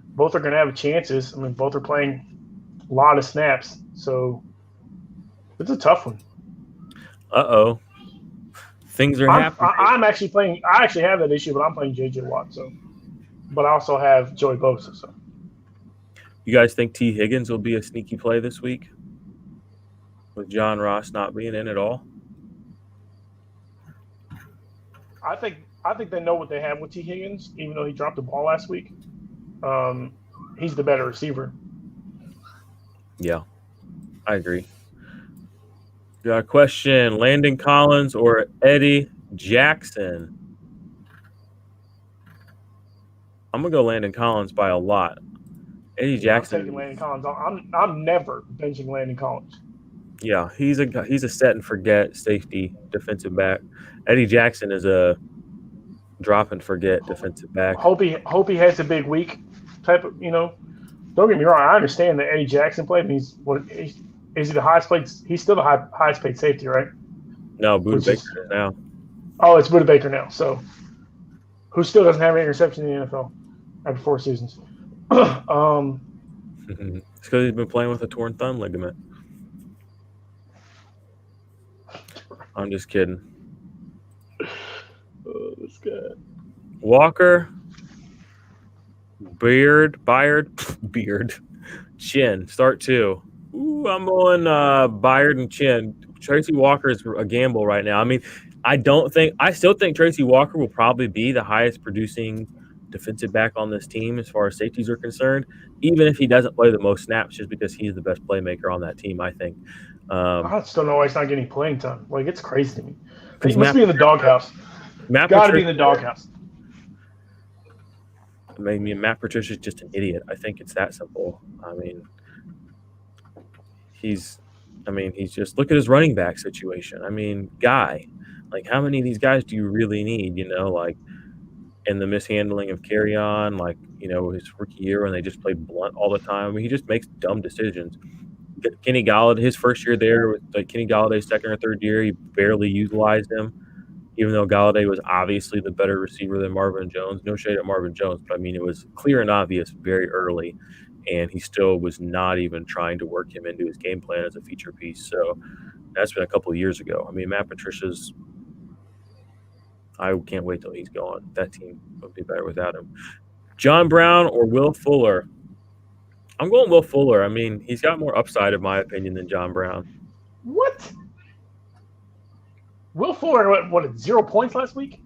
S1: both are going to have chances. I mean, both are playing a lot of snaps, so it's a tough one.
S2: Uh-oh. Things are happening.
S1: I actually have that issue, but I'm playing J.J. Watt, but I also have Joey Bosa. So,
S2: you guys think T. Higgins will be a sneaky play this week with John Ross not being in at all?
S1: I think they know what they have with T. Higgins, even though he dropped the ball last week. He's the better receiver.
S2: Yeah, I agree. Got a question: Landon Collins or Eddie Jackson? I'm gonna go Landon Collins by a lot. Eddie Jackson.
S1: I'm taking Landon Collins. I'm never benching Landon Collins.
S2: Yeah, he's a set and forget safety defensive back. Eddie Jackson is a drop and forget defensive back.
S1: Hope he has a big week type of, Don't get me wrong. I understand that Eddie Jackson played. Is he the highest paid? He's still the highest paid safety, right?
S2: No, Buda Baker is now.
S1: Oh, it's Buda Baker now. So, who still doesn't have an interception in the NFL after 4 seasons?
S2: It's because he's been playing with a torn thumb ligament. I'm just kidding.
S1: Oh, this guy.
S2: Walker, Beard, Chin. Start 2. Ooh, I'm going Byard and Chin. Tracy Walker is a gamble right now. I mean, I still think Tracy Walker will probably be the highest producing defensive back on this team as far as safeties are concerned, even if he doesn't play the most snaps, just because he's the best playmaker on that team, I think.
S1: I still know why he's not getting playing time. Like, it's crazy to me. He must be in the doghouse. Got to be in the doghouse.
S2: I mean, Matt Patricia's just an idiot. I think it's that simple. I mean, he's just look at his running back situation. I mean, guy, like how many of these guys do you really need? Like in the mishandling of carry on, like his rookie year when they just played blunt all the time. I mean, he just makes dumb decisions. Kenny Galladay, his first year there, like Kenny Galladay's second or third year, he barely utilized him, even though Galladay was obviously the better receiver than Marvin Jones. No shade at Marvin Jones, but I mean, it was clear and obvious very early, and he still was not even trying to work him into his game plan as a feature piece. So that's been a couple of years ago. I mean, Matt Patricia's – I can't wait till he's gone. That team would be better without him. John Brown or Will Fuller? I'm going Will Fuller. I mean, he's got more upside, in my opinion, than John Brown.
S1: What? Will Fuller, what 0 points last week?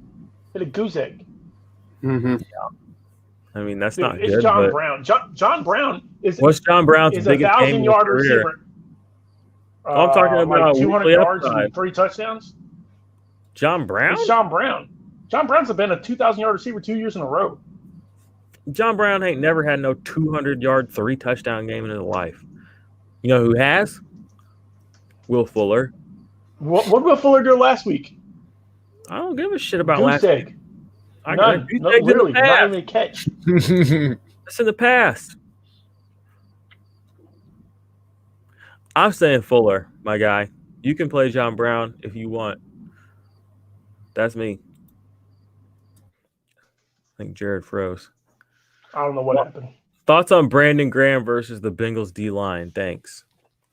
S1: Hit a goose egg.
S3: Mm-hmm.
S2: Yeah. I mean, that's not good.
S1: It's John Brown. John Brown is.
S2: What's John Brown's biggest game in his
S1: 1,000-yard
S2: career?
S1: receiver.
S2: I'm talking about
S1: 200 yards and 3 touchdowns.
S2: John Brown?
S1: It's John Brown. John Brown's been a 2,000-yard receiver 2 years in a row.
S2: John Brown ain't never had no 200-yard, 3-touchdown game in his life. You know who has? Will Fuller.
S1: What did Will Fuller do last week?
S2: I don't give a shit about
S1: goose
S2: last
S1: egg.
S2: week.
S1: Literally, not even a catch.
S2: That's in the past. I'm saying Fuller, my guy. You can play John Brown if you want. That's me. I think Jared froze.
S1: I don't know what happened.
S2: Thoughts on Brandon Graham versus the Bengals D-line? Thanks.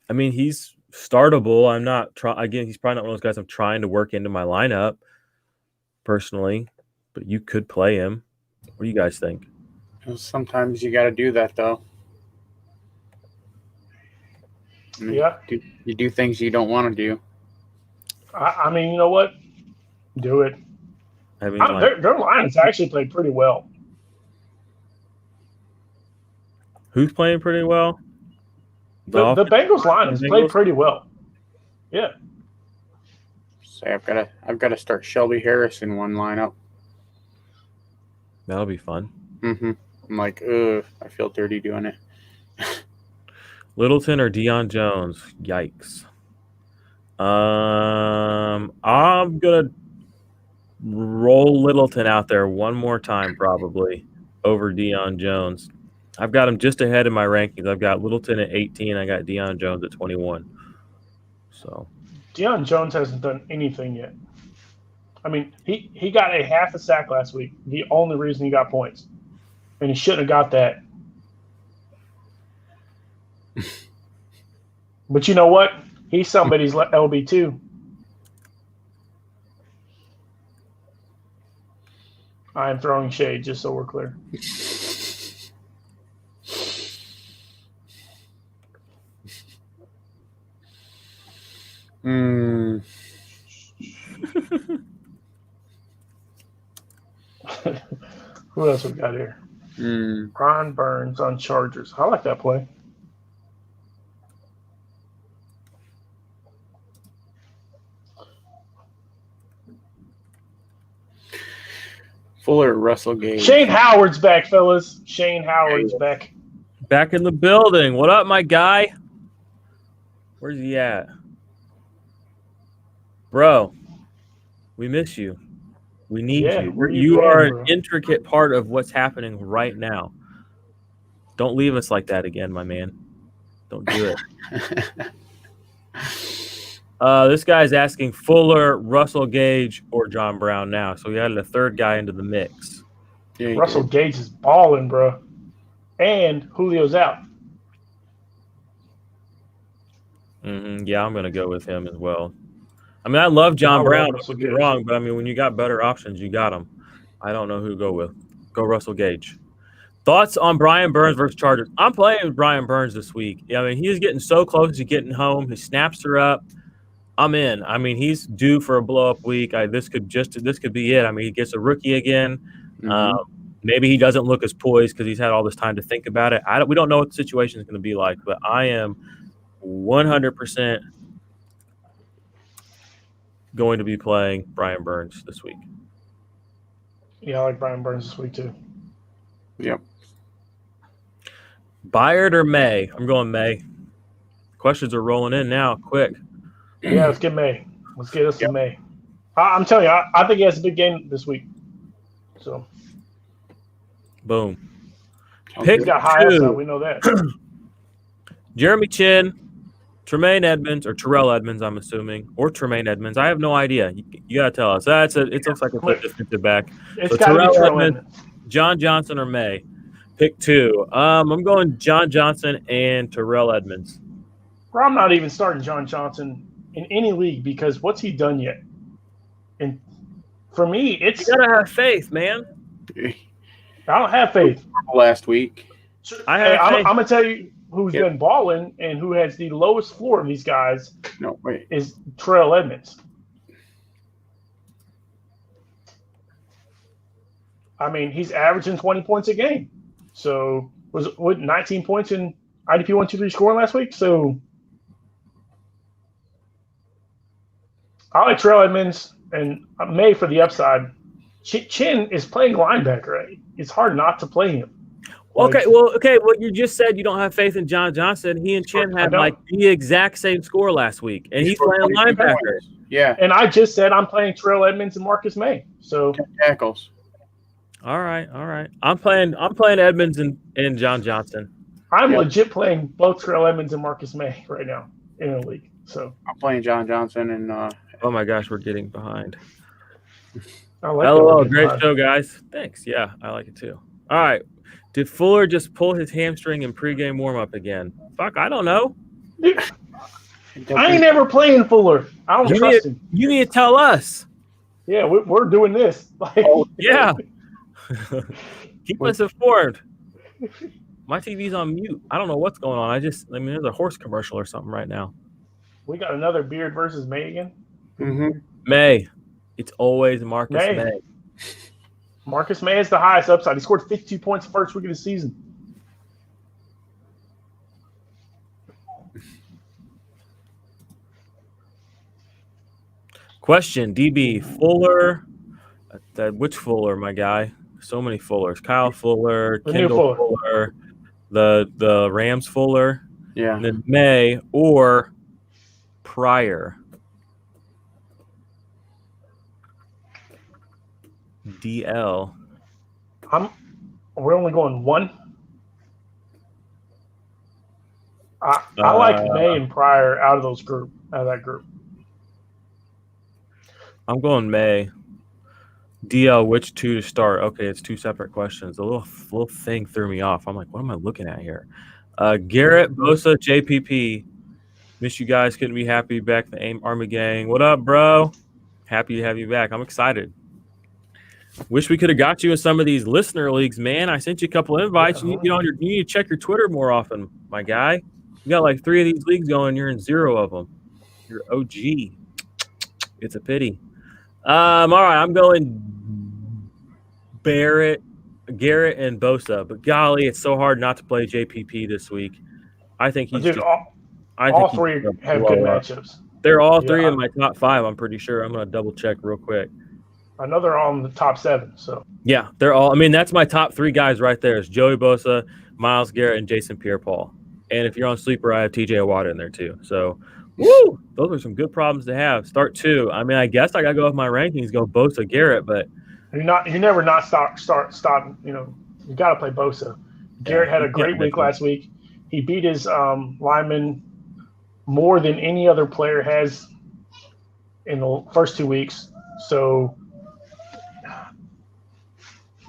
S2: I mean, he's startable. I'm not again, he's probably not one of those guys I'm trying to work into my lineup personally, but you could play him. What do you guys think?
S3: Sometimes you got to do that, though. I mean,
S1: Yeah.
S3: You do things you don't want to do.
S1: I mean, you know what? Do it.
S2: I mean,
S1: their line has actually played pretty well.
S2: Who's playing pretty well?
S1: The Bengals line has played pretty well. Yeah.
S3: Say I've got to start Shelby Harris in one lineup.
S2: That'll be fun.
S3: Mm-hmm. I'm like, I feel dirty doing it.
S2: Littleton or Desean Jones? Yikes. I'm gonna roll Littleton out there one more time, probably over Desean Jones. I've got him just ahead in my rankings. I've got Littleton at 18. I got Desean Jones at 21. So
S1: Desean Jones hasn't done anything yet. I mean, he got a half a sack last week. The only reason he got points, and he shouldn't have got that. But you know what? He's somebody's LB too. I am throwing shade, just so we're clear. Who else we got here? Ron Burns on Chargers. I like that play.
S3: Fuller, Russell Gage.
S1: Shane Howard's back, fellas. Shane Howard's back.
S2: Back in the building. What up, my guy? Where's he at? Bro, we miss you. We need you. You are an intricate part of what's happening right now. Don't leave us like that again, my man. Don't do it. This guy's asking Fuller, Russell Gage, or John Brown now. So we added a third guy into the mix.
S1: Russell Gage is balling, bro. And Julio's out.
S2: Yeah, I'm going to go with him as well. I mean, I love John Brown. Don't get me wrong, but I mean, when you got better options, you got them. I don't know who to go with. Go Russell Gage. Thoughts on Brian Burns versus Chargers? I'm playing with Brian Burns this week. I mean, he's getting so close to getting home. His snaps are up. I'm in. I mean, he's due for a blow-up week. This could be it. I mean, he gets a rookie again. Maybe he doesn't look as poised because he's had all this time to think about it. We don't know what the situation is going to be like, but I am 100% going to be playing Brian Burns this week.
S1: Yeah, I like Brian Burns this week too.
S3: Yep.
S2: Byard or May? I'm going May. Questions are rolling in now, quick.
S1: Yeah, let's get May. Let's get us some May. I'm telling you, I think he has a big game this week. So,
S2: boom.
S1: Pick got high upside. We know that.
S2: Jeremy Chin, Tremaine Edmonds, or Terrell Edmonds, I'm assuming, or Tremaine Edmonds. I have no idea. You gotta tell us. It looks like a defensive back.
S1: It's got to be Terrell Edmonds.
S2: John Johnson or May. Pick two. I'm going John Johnson and Terrell Edmonds.
S1: Well, I'm not even starting John Johnson in any league because what's he done yet? And for me, it's
S2: you gotta have faith, man.
S1: I don't have faith.
S3: Last week,
S1: I'm gonna tell you who's been balling and who has the lowest floor of these guys.
S3: No, wait,
S1: is Terrell Edmonds. I mean, he's averaging 20 points a game. So was 19 points in IDP 1-2-3 scoring last week. So I like Terrell Edmonds and May for the upside. Chin is playing linebacker. Right? It's hard not to play him.
S2: Okay. Well, you just said you don't have faith in John Johnson. He and Chin had like the exact same score last week, and he's playing linebacker.
S3: Yeah.
S1: And I just said I'm playing Terrell Edmonds and Marcus May. So
S3: tackles.
S2: All right. I'm playing Edmonds and John Johnson.
S1: I'm legit playing both Terrell Edmonds and Marcus May right now in the league. So
S3: I'm playing John Johnson and.
S2: Oh my gosh, we're getting behind.
S1: LOL,
S2: great show, guys. Thanks. Yeah, I like it too. All right. Did Fuller just pull his hamstring in pregame warm-up again? Fuck, I don't know.
S1: Dude, I ain't never playing Fuller. I don't trust him.
S2: You need to tell us.
S1: Yeah, we're doing this.
S2: Yeah. Keep us informed. My TV's on mute. I don't know what's going on. There's a horse commercial or something right now.
S1: We got another Beard versus May again.
S3: Mm-hmm.
S2: May. It's always Marcus May.
S1: Marcus May is the highest upside. He scored 52 points the first week of the season.
S2: Question, DB, Fuller. Which Fuller, my guy? So many Fullers. Kyle Fuller, Kendall Fuller, the Rams Fuller.
S3: Yeah.
S2: And then May or Pryor. DL.
S1: We're only going one. I like May and Pryor out of that group.
S2: I'm going May. DL, which two to start? Okay, it's two separate questions. The little thing threw me off. I'm like, what am I looking at here? Garrett, Bosa, JPP. Miss you guys. Couldn't be happy back in the AIM Army gang. What up, bro? Happy to have you back. I'm excited. Wish we could have got you in some of these listener leagues, man. I sent you a couple invites. You need to check your Twitter more often, my guy. You got like 3 of these leagues going. You're in 0 of them. You're OG. It's a pity. All right, I'm going Garrett, and Bosa. But golly, it's so hard not to play JPP this week. I think he's
S1: all three have good matchups.
S2: They're all 3 in my top 5. I'm pretty sure. I'm going to double check real quick.
S1: another on the top 7. So
S2: yeah, they're all. I mean, that's my top 3 guys right there. Is Joey Bosa, Myles Garrett, and Jason Pierre-Paul. And if you're on sleeper, I have TJ Watt in there too. So, woo, those are some good problems to have. Start 2. I mean, I guess I got to go with my rankings. Go Bosa, Garrett, but
S1: you never not stop. You know, you got to play Bosa. Garrett had a great week last week. He beat his lineman more than any other player has in the first 2 weeks. So,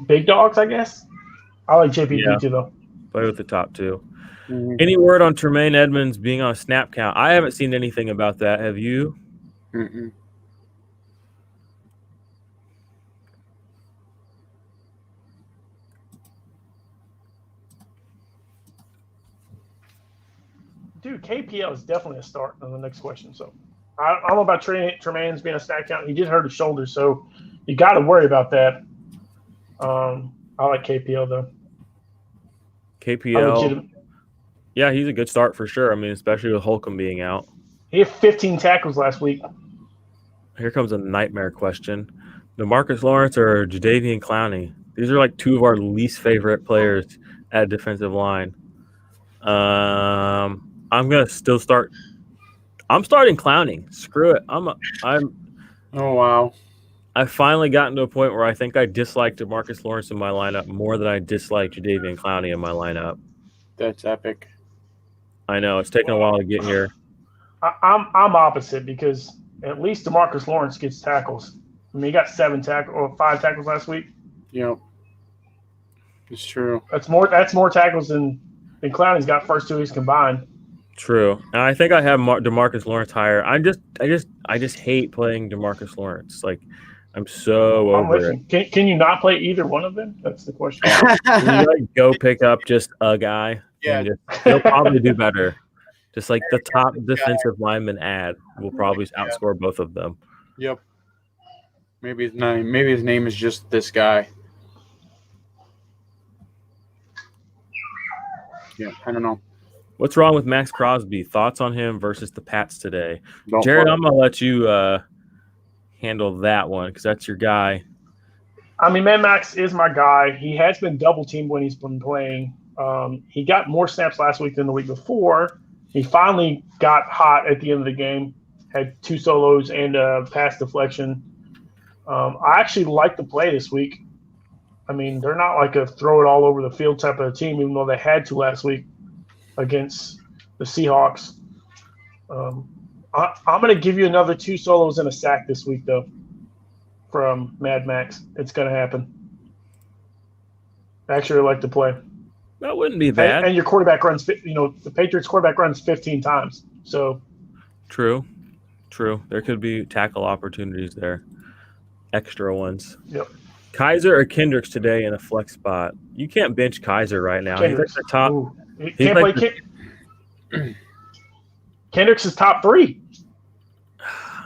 S1: big dogs, I guess. I like JPP too, though.
S2: Play with the top 2. Mm-hmm. Any word on Jermaine Edmonds being on a snap count? I haven't seen anything about that. Have you?
S3: Mm-mm.
S1: Dude, KPL is definitely a start on the next question. So I don't know about Tremaine's being a snap count. He did hurt his shoulder, so you got to worry about that. I like KPL, though.
S2: KPL. Yeah, he's a good start for sure. I mean, especially with Holcomb being out.
S1: He had 15 tackles last week.
S2: Here comes a nightmare question. DeMarcus Lawrence or Jadeveon Clowney? These are like 2 of our least favorite players at defensive line. I'm gonna still start. I'm starting Clowney. Screw it. I'm.
S3: Oh wow.
S2: I finally gotten to a point where I think I dislike DeMarcus Lawrence in my lineup more than I dislike Jadeveon Clowney in my lineup.
S3: That's epic.
S2: I know it's taken a while to get here.
S1: I'm opposite because at least DeMarcus Lawrence gets tackles. I mean, he got 5 tackles last week.
S3: Yep, it's true.
S1: That's more tackles than Clowney's got first 2 weeks combined.
S2: True. And I think I have DeMarcus Lawrence higher. I just hate playing DeMarcus Lawrence. Like, I'm so over it.
S1: Can you not play either one of them? That's the question.
S2: Can you go pick up just a guy?
S3: Yeah.
S2: He'll probably do better. Just like the top defensive lineman will probably outscore both of them.
S3: Yep. Maybe his name is just this guy. Yeah, I don't know.
S2: What's wrong with Max Crosby? Thoughts on him versus the Pats today? Jared, I'm going to let you handle that one because that's your guy.
S1: I mean, Mad Max is my guy. He has been double-teamed when he's been playing. He got more snaps last week than the week before. He finally got hot at the end of the game, had 2 solos and a pass deflection. I actually like the play this week. I mean, they're not like a throw it all over the field type of team, even though they had to last week against the Seahawks. I'm going to give you another 2 solos and a sack this week, though, from Mad Max. It's going to happen. Actually, I like the play.
S2: That wouldn't be bad.
S1: And your quarterback runs, the Patriots quarterback runs 15 times. So
S2: True. There could be tackle opportunities there. Extra ones.
S1: Yep.
S2: Kaiser or Kendricks today in a flex spot? You can't bench Kaiser right now.
S1: Kendricks.
S2: He's like the top.
S1: Ooh. Can't play Kendricks is top 3.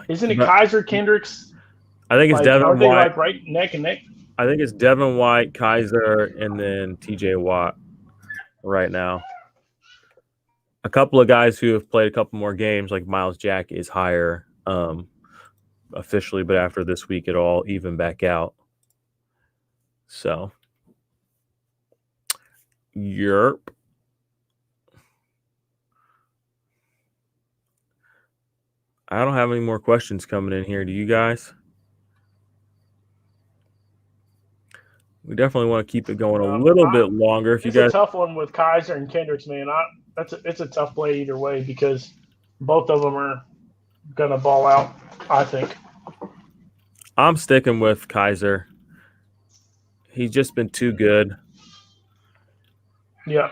S1: Isn't it Kaiser, Kendricks?
S2: I think it's Devin White.
S1: Like right neck and neck?
S2: I think it's Devin White, Kaiser, and then TJ Watt right now. A couple of guys who have played a couple more games, like Myles Jack, is higher officially, but after this week, it all even back out. So, Yerp. I don't have any more questions coming in here. Do you guys? We definitely want to keep it going a little bit longer. If you guys,
S1: it's a tough one with Kaiser and Kendricks, man. It's a tough play either way because both of them are gonna ball out, I think.
S2: I'm sticking with Kaiser. He's just been too good.
S1: Yeah.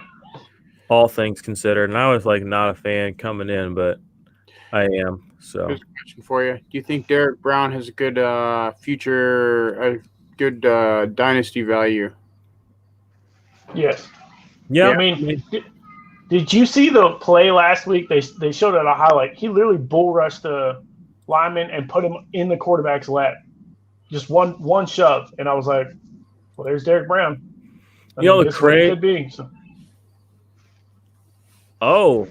S2: All things considered, and I was like not a fan coming in, but I am. So,
S3: here's a question for you: do you think Derek Brown has a good good dynasty value?
S1: Yes.
S2: Yeah.
S1: I mean, did you see the play last week? They showed it a highlight. He literally bull rushed the lineman and put him in the quarterback's lap. Just one shove, and I was like, "Well, there's Derek Brown."
S2: The crazy
S1: could be. So.
S2: Oh,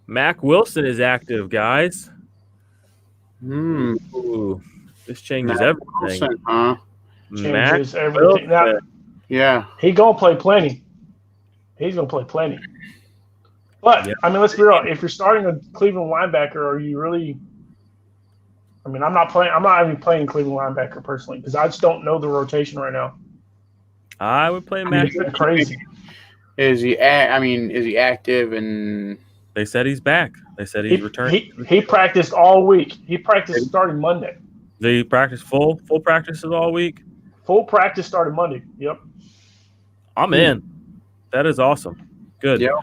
S2: Mac Wilson is active, guys.
S3: Ooh.
S2: This changes
S3: Matt
S2: everything.
S3: Wilson, huh?
S1: Changes everything. Now,
S3: Yeah.
S1: he gonna play plenty. He's gonna play plenty. But
S2: Yeah.
S1: I mean, let's be real. If you're starting a Cleveland linebacker, are you really? I mean, I'm not even playing Cleveland linebacker personally because I just don't know the rotation right now.
S2: I would play
S1: I mean,
S2: Matt.
S1: it's been crazy.
S3: Is he active? And
S2: They said he's back. They said he's returned.
S1: He practiced all week. He practiced starting Monday.
S2: They practice full practices all week.
S1: Full practice started Monday. Yep.
S2: I'm in. That is awesome. Good.
S3: Yep.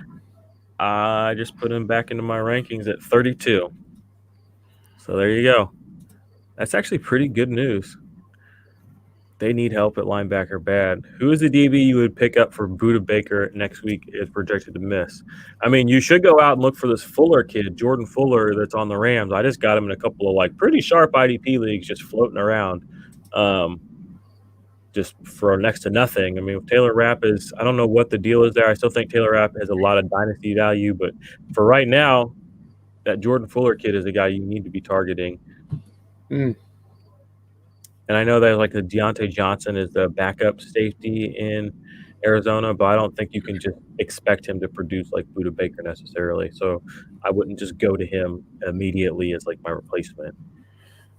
S2: I just put him back into my rankings at 32. So there you go. That's actually pretty good news. They need help at linebacker bad. Who is the DB you would pick up for Buda Baker next week is projected to miss? I mean, you should go out and look for this Fuller kid, Jordan Fuller, that's on the Rams. I just got him in a couple of like pretty sharp IDP leagues just floating around. Just for next to nothing. I mean, Taylor Rapp is – I don't know what the deal is there. I still think Taylor Rapp has a lot of dynasty value. But for right now, that Jordan Fuller kid is a guy you need to be targeting. And I know that like the Deontay Johnson is the backup safety in Arizona, but I don't think you can just expect him to produce like Buda Baker necessarily. So I wouldn't just go to him immediately as like my replacement.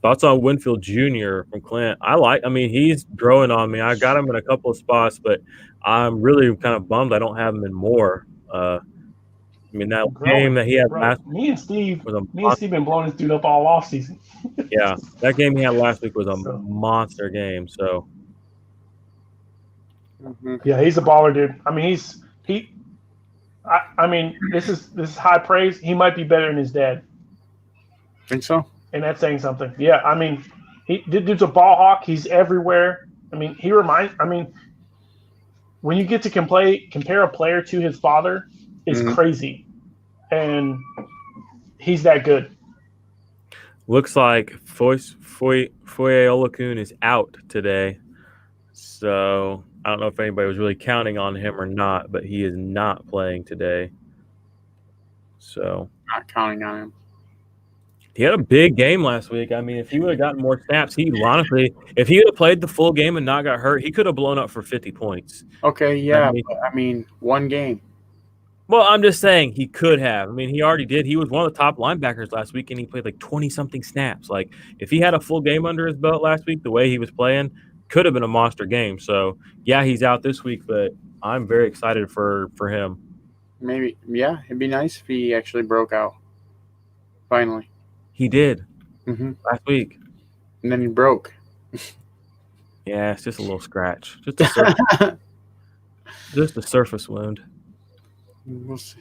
S2: Thoughts on Winfield Jr. from Clint? I mean, he's growing on me. I got him in a couple of spots, but I'm really kind of bummed I don't have him in more. I mean, that game that he had last
S1: me and Steve been blowing this dude up all offseason.
S2: Yeah, that game he had last week was a monster game. So,
S1: yeah, he's a baller, dude. I mean, I mean, this is high praise. He might be better than his dad.
S3: Think so?
S1: And that's saying something. Yeah, I mean, dude's a ball hawk. He's everywhere. I mean, when you get to compare a player to his father, it's crazy. And he's that good.
S2: Looks like Foye Olakun is out today. So I don't know if anybody was really counting on him or not, but he is not playing today. So
S3: not counting on him.
S2: He had a big game last week. I mean, if he would have gotten more snaps, if he would have played the full game and not got hurt, he could have blown up for 50 points.
S3: Okay, yeah. I mean, one game.
S2: Well, I'm just saying he could have. I mean, he already did. He was one of the top linebackers last week, and he played like 20-something snaps. Like, if he had a full game under his belt last week, the way he was playing, could have been a monster game. So, yeah, he's out this week, but I'm very excited for him.
S3: Maybe, yeah, it'd be nice if he actually broke out. Finally.
S2: He did last week.
S3: And then he broke.
S2: Yeah, it's just a little scratch. Just a surface wound.
S3: We'll see.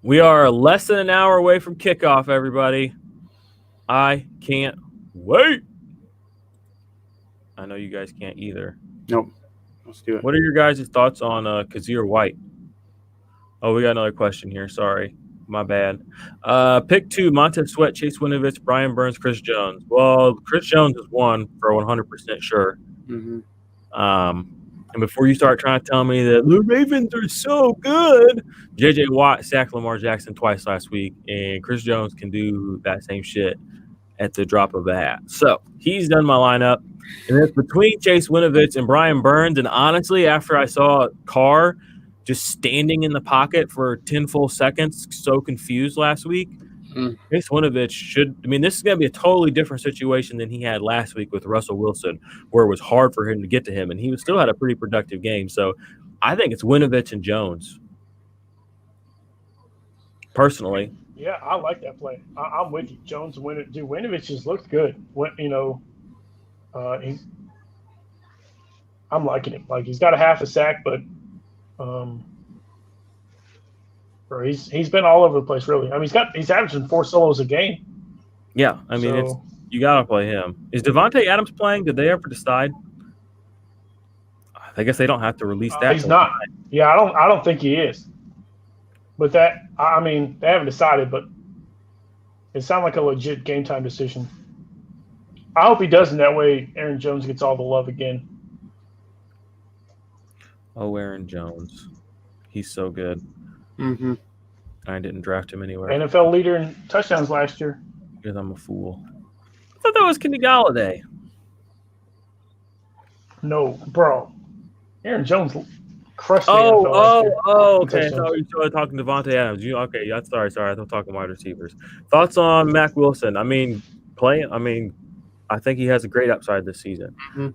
S2: We are less than an hour away from kickoff, everybody. I can't wait. I know you guys can't either.
S3: Nope. Let's do it.
S2: What are your guys' thoughts on Kazir White? Oh, we got another question here. Sorry. My bad. Pick 2, Montez Sweat, Chase Winovich, Brian Burns, Chris Jones. Well, Chris Jones is one for 100% sure. And before you start trying to tell me that the Ravens are so good, J.J. Watt sacked Lamar Jackson twice last week, and Chris Jones can do that same shit at the drop of a hat. So he's done my lineup. And it's between Chase Winovich and Brian Burns. And honestly, after I saw Carr just standing in the pocket for 10 full seconds, so confused last week, Chase Winovich this is going to be a totally different situation than he had last week with Russell Wilson, where it was hard for him to get to him, and he still had a pretty productive game. So I think it's Winovich and Jones, personally.
S1: Yeah, I like that play. I'm with you. Jones and Winovich. Dude, Winovich just looked good. I'm liking him. Like, he's got a half a sack, but he's been all over the place, really. I mean, he's averaging 4 solos a game.
S2: Yeah, I mean, you gotta play him. Is Devontae Adams playing? Did they ever decide? I guess they don't have to release that.
S1: He's not. Yeah, I don't think he is. But they haven't decided, but it sounded like a legit game time decision. I hope he doesn't. That way, Aaron Jones gets all the love again.
S2: Oh, Aaron Jones. He's so good. I didn't draft him anywhere.
S1: NFL leader in touchdowns last year.
S2: Because I'm a fool. I thought that was Kenny Galladay.
S1: No, bro. Aaron Jones crushed the NFL last year.
S2: Okay. So you started talking Devontae Adams. Okay? Yeah, sorry. I'm talking wide receivers. Thoughts on Mac Wilson? I think he has a great upside this season.
S3: Mm-hmm.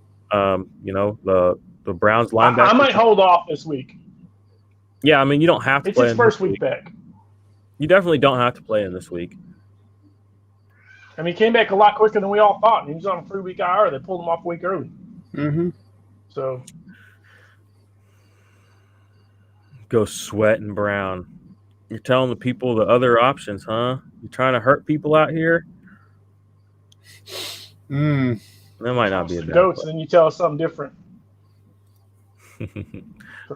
S2: The Browns linebacker.
S1: I might hold off this week.
S2: Yeah, you don't have to
S1: it's
S2: play
S1: his
S2: him
S1: first week back.
S2: You definitely don't have to play him this week.
S1: He came back a lot quicker than we all thought. He was on a 3-week IR. They pulled him off a week early.
S3: Mm-hmm.
S1: So
S2: go Sweat and Brown. You're telling the people the other options, huh? You're trying to hurt people out here? That might not be a bad
S1: goats, and then you tell us something different.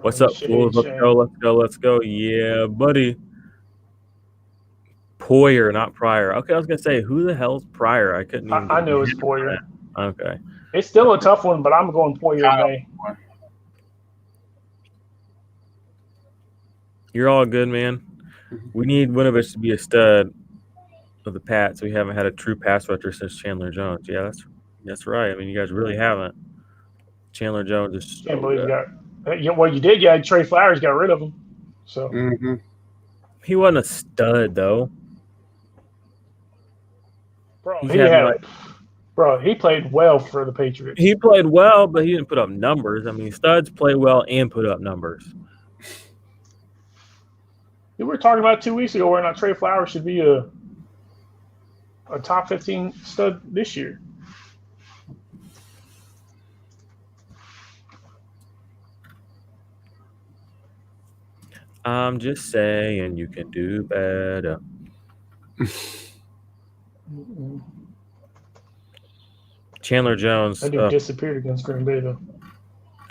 S2: What's up, fools? Let's go. Yeah, buddy. Poyer, not Pryor. Okay, I was going to say, who the hell's Pryor? I couldn't even.
S1: I know it's Poyer.
S2: Okay.
S1: It's still a tough one, but I'm going Poyer May.
S2: You're all good, man. We need Winovich to be a stud of the Pats. We haven't had a true pass rusher since Chandler Jones. Yeah, that's right. You guys really haven't. Chandler Jones is so
S1: Can't believe
S2: good.
S1: you got. Well, you did. You had Trey Flowers, got rid of him. So
S2: he wasn't a stud though.
S1: Bro, he played well for the Patriots.
S2: He played well, but he didn't put up numbers. Studs play well and put up numbers.
S1: We were talking about 2 weeks ago whether or not Trey Flowers should be a top 15 stud this year.
S2: I'm just saying you can do better. Chandler Jones.
S1: That dude disappeared against Green Bay, though.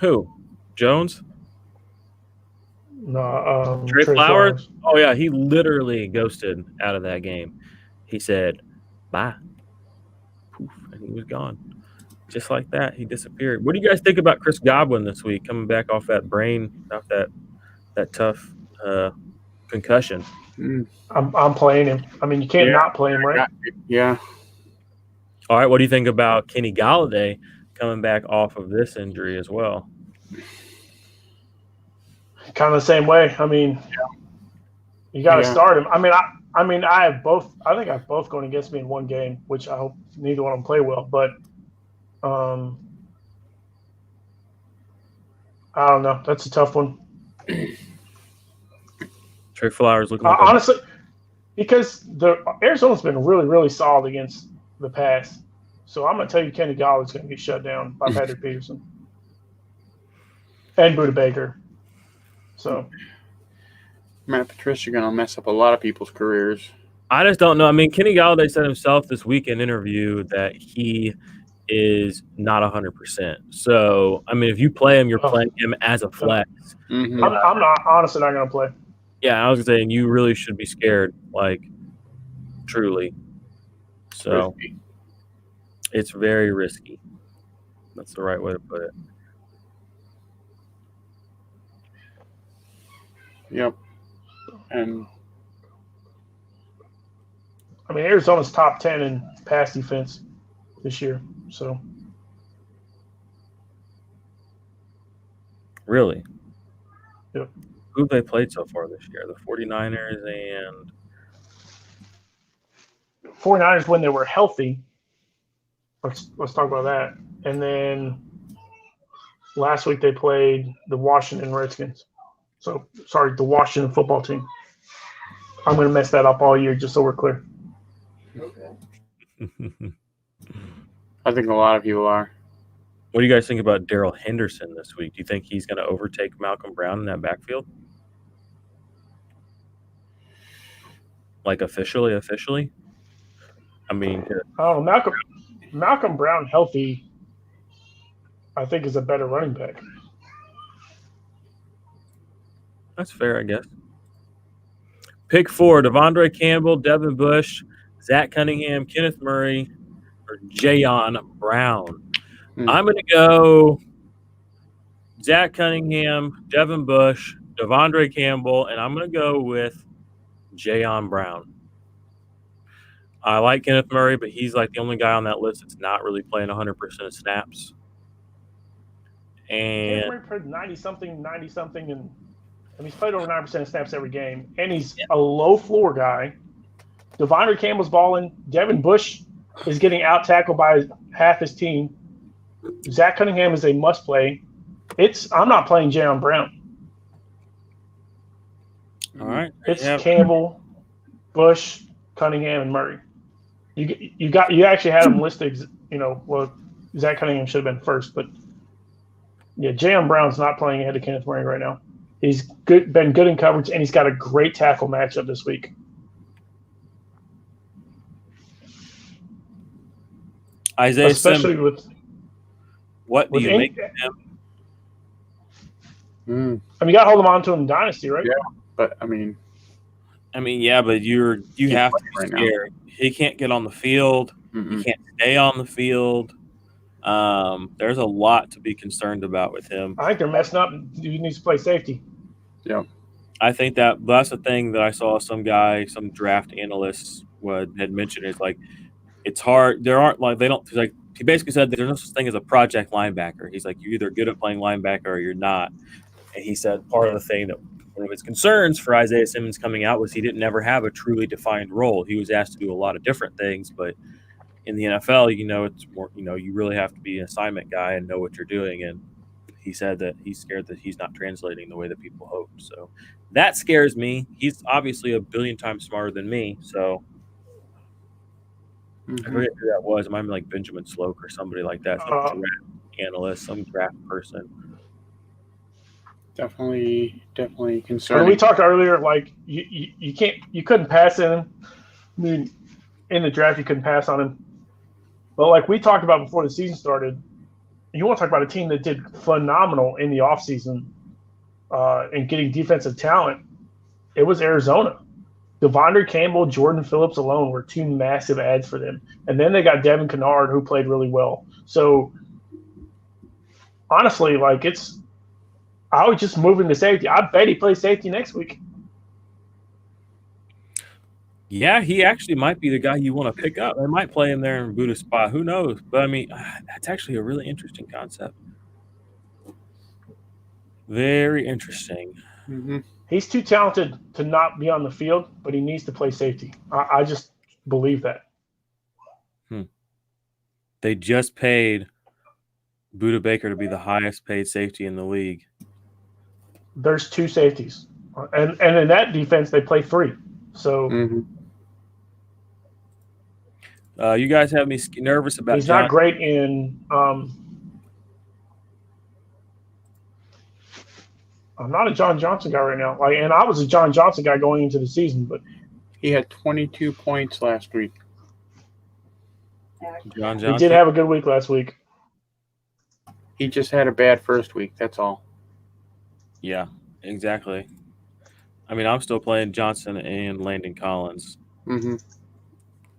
S2: Who? Jones?
S1: No,
S2: Trey Flowers? Oh, yeah. He literally ghosted out of that game. He said, bye. Poof, and he was gone. Just like that, he disappeared. What do you guys think about Chris Goblin this week, coming back off that that tough concussion?
S1: I'm playing him. You can't not play him, right?
S3: Yeah.
S2: All right, what do you think about Kenny Golladay coming back off of this injury as well?
S1: Kind of the same way. You got to start him. I have both. I think I have both going against me in one game, which I hope neither one of them play well. But I don't know. That's a tough one.
S2: Trey Flowers looking like
S1: honestly, because the Arizona's been really, really solid against the pass. So I'm going to tell you Kenny Galladay's going to get shut down by Patrick Peterson and Budda Baker. So
S3: Matt Patricia going to mess up a lot of people's careers.
S2: I just don't know. Kenny Golladay said himself this week in an interview that he is not 100%. So, if you play him, you're playing him as a flex.
S1: Mm-hmm. I'm not honestly not going to play.
S2: Yeah, I was saying you really should be scared, truly. So risky. It's very risky. That's the right way to put it.
S3: Yep. And
S1: Arizona's top 10 in pass defense this year. So
S2: really?
S1: Yep.
S2: Who have they played so far this year? The 49ers and
S1: 49ers when they were healthy. Let's talk about that. And then last week they played the Washington Redskins. So, sorry, the Washington football team. I'm going to mess that up all year just so we're clear.
S3: Okay. I think a lot of people are.
S2: What do you guys think about Daryl Henderson this week? Do you think he's going to overtake Malcolm Brown in that backfield? Officially? I don't
S1: know. Malcolm Brown healthy, I think, is a better running back.
S2: That's fair, I guess. Pick 4, Devondre Campbell, Devin Bush, Zach Cunningham, Kenneth Murray, or Jayon Brown. I'm going to go Zach Cunningham, Devin Bush, Devondre Campbell, and I'm going to go with Jayon Brown. I like Kenneth Murray, but he's the only guy on that list that's not really playing 100% of snaps. And
S1: Murray played 90-something, and he's played over 9% of snaps every game. And he's a low floor guy. Devondre Campbell's balling. Devin Bush is getting out tackled by half his team. Zach Cunningham is a must play. I'm not playing Jayon Brown.
S2: all right,
S1: It's Campbell, Bush, Cunningham, and Murray. You actually had them listed. Well, Zach Cunningham should have been first, but yeah, Jayon Brown's not playing ahead of Kenneth Murray right now. He's been good in coverage, and he's got a great tackle matchup this week.
S2: Isaiah
S1: especially
S2: Simmons, what do you make of him?
S1: I mean, you got to hold him on to him in Dynasty, right?
S3: Yeah, but I mean,
S2: yeah, but you have to be scared. He can't get on the field. He can't stay on the field. There's a lot to be concerned about with him.
S1: I think they're messing up. He needs to play safety.
S3: Yeah.
S2: I think that's the thing that I saw some draft analysts had mentioned is like, it's hard. He basically said there's no such thing as a project linebacker. He's like, you're either good at playing linebacker or you're not. And he said part of the thing that one of his concerns for Isaiah Simmons coming out was he didn't never have a truly defined role. He was asked to do a lot of different things, but in the NFL, it's more, you really have to be an assignment guy and know what you're doing. And he said that he's scared that he's not translating the way that people hope. So that scares me. He's obviously a billion times smarter than me. So I forget who that was. It might be like Benjamin Sloak or somebody like that. Some draft analyst, some draft person.
S3: Definitely concerning.
S1: When we talked earlier, like you couldn't pass in him. I mean, in the draft, you couldn't pass on him. But like we talked about before the season started, you want to talk about a team that did phenomenal in the offseason in getting defensive talent. It was Arizona. Devondre Campbell, Jordan Phillips alone were two massive adds for them. And then they got Devin Kennard, who played really well. So, honestly, I would just move him to safety. I bet he plays safety next week.
S2: Yeah, he actually might be the guy you want to pick up. They might play him there and boot a spot. Who knows? But, I mean, that's actually a really interesting concept. Very interesting.
S3: Mm-hmm.
S1: He's too talented to not be on the field, but he needs to play safety. I just believe that.
S2: They just paid Budda Baker to be the highest paid safety in the league.
S1: There's two safeties. And in that defense, they play three. So
S2: you guys have me nervous about
S1: he's not great in I'm not a John Johnson guy right now. And I was a John Johnson guy going into the season, but
S3: he had 22 points last week.
S2: John Johnson.
S1: He did have a good week last week.
S3: He just had a bad first week. That's all.
S2: Yeah, exactly. I mean, I'm still playing Johnson and Landon Collins.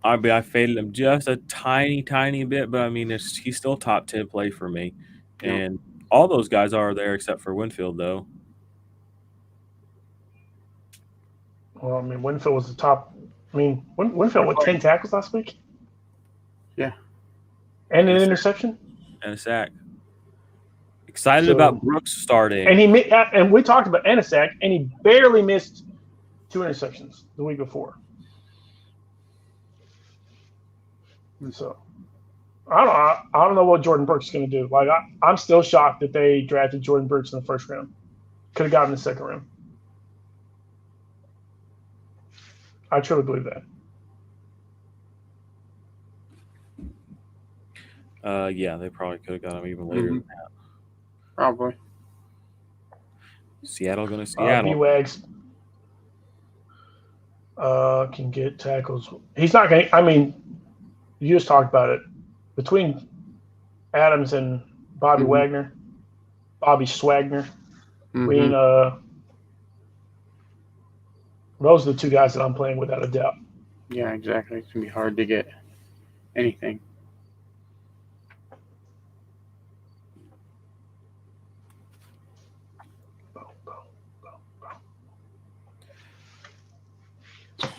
S2: I faded him just a tiny bit, but I mean, he's still top 10 play for me. And all those guys are there except for Winfield, though.
S1: Well, I mean, Winfield was the top. I mean, Winfield with 10 tackles last week?
S3: Yeah.
S1: And an interception?
S2: And a sack. Excited about Brooks starting.
S1: And we talked about a sack, and he barely missed 2 interceptions the week before. So, I don't know what Jordan Brooks is going to do. I'm still shocked that they drafted Jordan Brooks in the first round. Could have gotten the second round. I truly believe that.
S2: Yeah, they probably could have got him even later than that.
S3: Probably.
S2: Seattle going to Seattle.
S1: B-Wags can get tackles. He's not going to – I mean, you just talked about it. Between Adams and Bobby Wagner, Bobby Swagner, those are the two guys that I'm playing without a doubt.
S3: Yeah, exactly. It's going to be hard to get anything.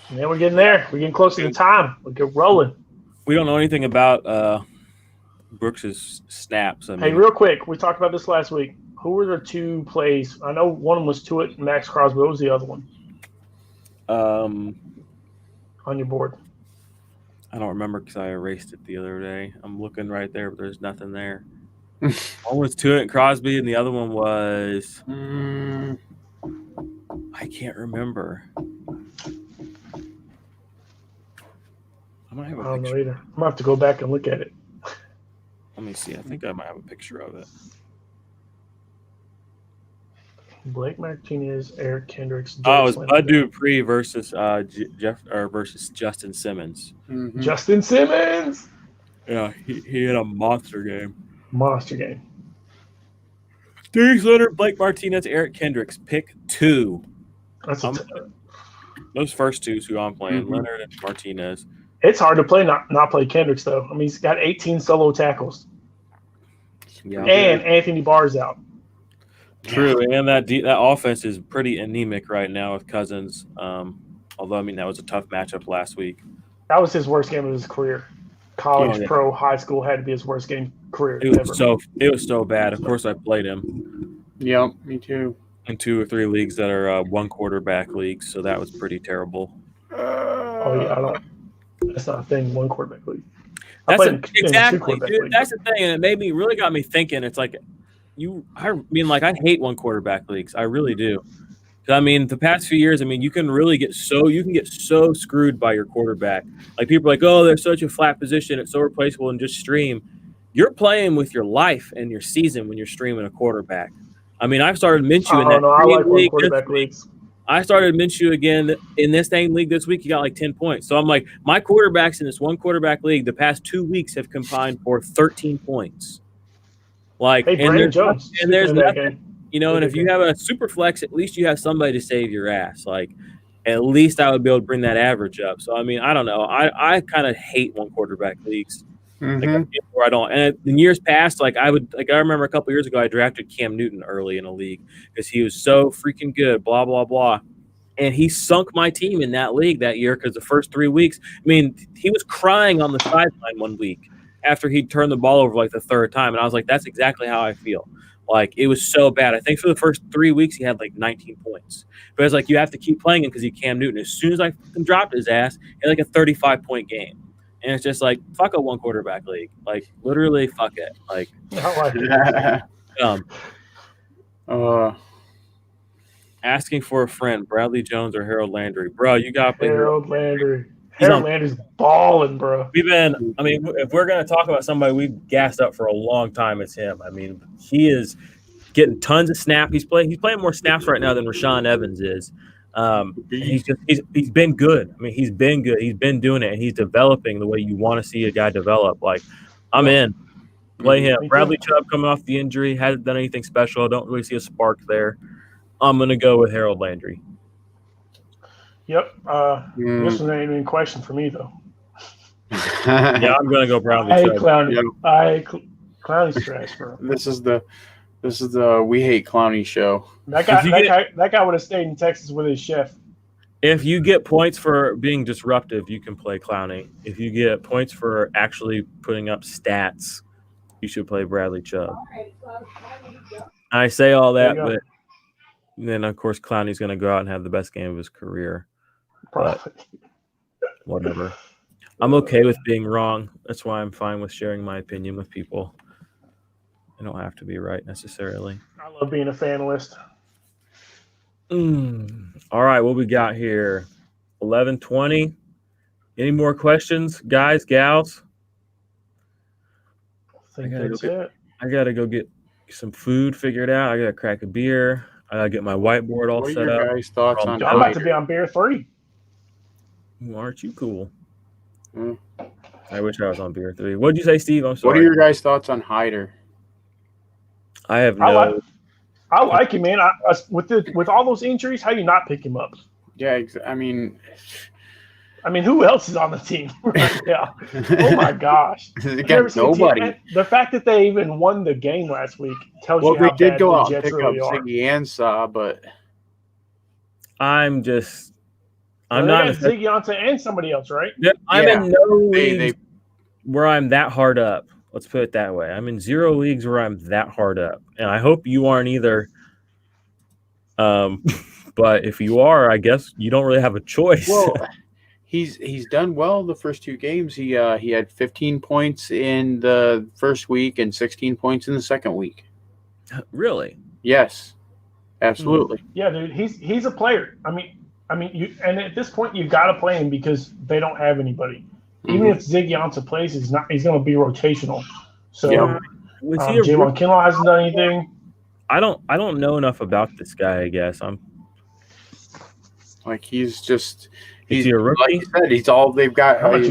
S3: And then we're getting there. We're getting close to the time. We'll get rolling.
S2: We don't know anything about Brooks's snaps. I mean,
S1: Hey, real quick, we talked about this last week. Who were the two plays? I know one was Tuitt and Max Crosby. What was the other one on your board?
S2: I don't remember because I erased it the other day. I'm looking right there, but there's nothing there. One was Tuitt and Crosby, and the other one was I can't remember. I might have
S1: I
S2: a
S1: don't know
S2: picture.
S1: either. I'm gonna have to go back and look at it.
S2: Let me see. I think I might have a picture of it.
S1: Blake Martinez, Eric Kendricks.
S2: Oh, it was
S1: Darius
S2: Bud
S1: Leonard.
S2: Dupree versus versus Justin Simmons.
S3: Mhm.
S1: Justin Simmons.
S2: Yeah, he had a monster game.
S1: Monster game.
S2: Darius Leonard, Blake Martinez, Eric Kendricks. Pick 2.
S1: That's
S2: Those first two is who I'm playing.
S3: Mhm.
S2: Leonard and Martinez.
S1: it's hard to play not play Kendricks though. I mean, he's got 18 solo tackles,
S2: Yeah.
S1: and Anthony Barr's out.
S2: True, and that offense is pretty anemic right now with Cousins. Although, I mean, that was a tough matchup last week.
S1: That was his worst game of his career. College,
S2: Yeah.
S1: pro, high school had to be his worst game career
S2: It
S1: ever.
S2: was so bad. Of course, I played him
S3: Yep, me too.
S2: in 2 or 3 leagues that are one quarterback leagues, so that was pretty terrible.
S1: Oh yeah, I don't. That's not a thing. One quarterback league.
S2: That's
S1: two
S2: exactly,
S1: quarterback
S2: dude.
S1: league.
S2: That's the thing, and it made me really got me thinking. It's like I hate one quarterback leagues. I really do. 'Cause, I mean, the past few years, I mean, you can get so screwed by your quarterback. Like people are like, oh, they're such a flat position, it's so replaceable, and just stream. You're playing with your life and your season when you're streaming a quarterback. I mean, I've started Minshew in that.
S1: I like one
S2: league
S1: quarterback leagues.
S2: I started Minshew again in this same league this week. He got like 10 points. So I'm like, my quarterbacks in this one quarterback league the past 2 weeks have combined for 13 points. Like,
S1: Hey, Brandon Jones.
S2: there's
S1: speaking of that
S2: nothing,
S1: game.
S2: you know, and if you have a super flex, at least you have somebody to save your ass. Like, at least I would be able to bring that average up. So, I mean, I don't know. I kind of hate one quarterback leagues.
S3: Mhm.
S2: Where I don't. And in years past, I remember a couple years ago, I drafted Cam Newton early in a league because he was so freaking good, blah, blah, blah. And he sunk my team in that league that year because the first 3 weeks, I mean, he was crying on the sideline one week after he turned the ball over like the third time. And I was like, that's exactly how I feel. Like, it was so bad. I think for the first 3 weeks, he had like 19 points. But it's like, you have to keep playing him because he Cam Newton. As soon as I dropped his ass, he had like a 35-point game. And it's just like, fuck a one quarterback league. Like, literally, fuck it. Like,
S1: I like it.
S2: asking for a friend, Bradley Jones or Harold Landry. Bro, you got to play
S1: Harold Landry.
S2: He's
S1: Harold
S2: on-
S1: Landry's balling, bro.
S2: if we're going to talk about somebody we've gassed up for a long time, it's him. I mean, he is getting tons of snaps. He's playing more snaps right now than Rashawn Evans is. He's been good. I mean, he's been good. He's been doing it, and he's developing the way you want to see a guy develop. Like, I'm in. Play him.
S1: Me too.
S2: Bradley Chubb coming off the injury, hasn't done anything special. I don't really see a spark there. I'm going to go with Harold Landry.
S1: Yep. This one ain't even a question for me, though.
S2: Yeah, I'm going to go Bradley
S1: I hate
S2: Chubb.
S1: Clowney. Clowney's trash, bro.
S3: This is the We Hate Clowney show.
S1: That guy would have stayed in Texas with his chef.
S2: If you get points for being disruptive, you can play Clowney. If you get points for actually putting up stats, you should play Bradley Chubb. I say all that, but then, of course, Clowney's going to go out and have the best game of his career.
S1: Probably.
S2: Whatever. I'm okay with being wrong. That's why I'm fine with sharing my opinion with people. I don't have to be right necessarily.
S1: I love being a fanalist.
S2: All right, what we got here? 11:20. Any more questions, guys, gals?
S1: I think that's it.
S2: I gotta go get some food figured out. I gotta crack a beer. I gotta get my whiteboard all
S3: What are
S2: set
S3: your
S2: up.
S3: guys' thoughts on
S1: I'm about to be on beer 3.
S2: Aren't you cool?
S3: Mm.
S2: I wish I was on beer 3. What'd you say, Steve? I'm sorry.
S3: What are your guys' thoughts on Hyder?
S2: I have no.
S1: I like him, man. With all those injuries, how do you not pick him up?
S3: Yeah, I mean,
S1: who else is on the team right now? Oh my gosh!
S3: they
S1: You ever
S3: got
S1: seen
S3: nobody.
S1: the fact that they even won the game last week tells
S3: Well,
S1: you how
S3: they did
S1: bad
S3: go
S1: the
S3: out and
S1: Jets
S3: pick
S1: really
S3: up
S1: are.
S3: Ziggy Ansah, but
S2: I'm just. I'm
S1: They
S2: not.
S1: got Ziggy Ansah and somebody else, right?
S2: I'm
S3: Yeah,
S2: in no
S3: they
S2: league where I'm that hard up. Let's put it that way. I'm in 0 leagues where I'm that hard up, and I hope you aren't either. But if you are, I guess you don't really have a choice.
S3: Well, he's done well the first 2 games. He had 15 points in the first week and 16 points in the second week.
S2: Really?
S3: Yes, absolutely.
S1: Yeah, dude, he's a player. I mean, you, and at this point you've got to play him because they don't have anybody. Even if Ziggy Ansah plays, he's going to be rotational. So Javon Kinlaw hasn't done anything.
S2: I don't know enough about this guy. I guess
S3: he's
S2: he a rookie?
S3: Like you said, he's all they've got.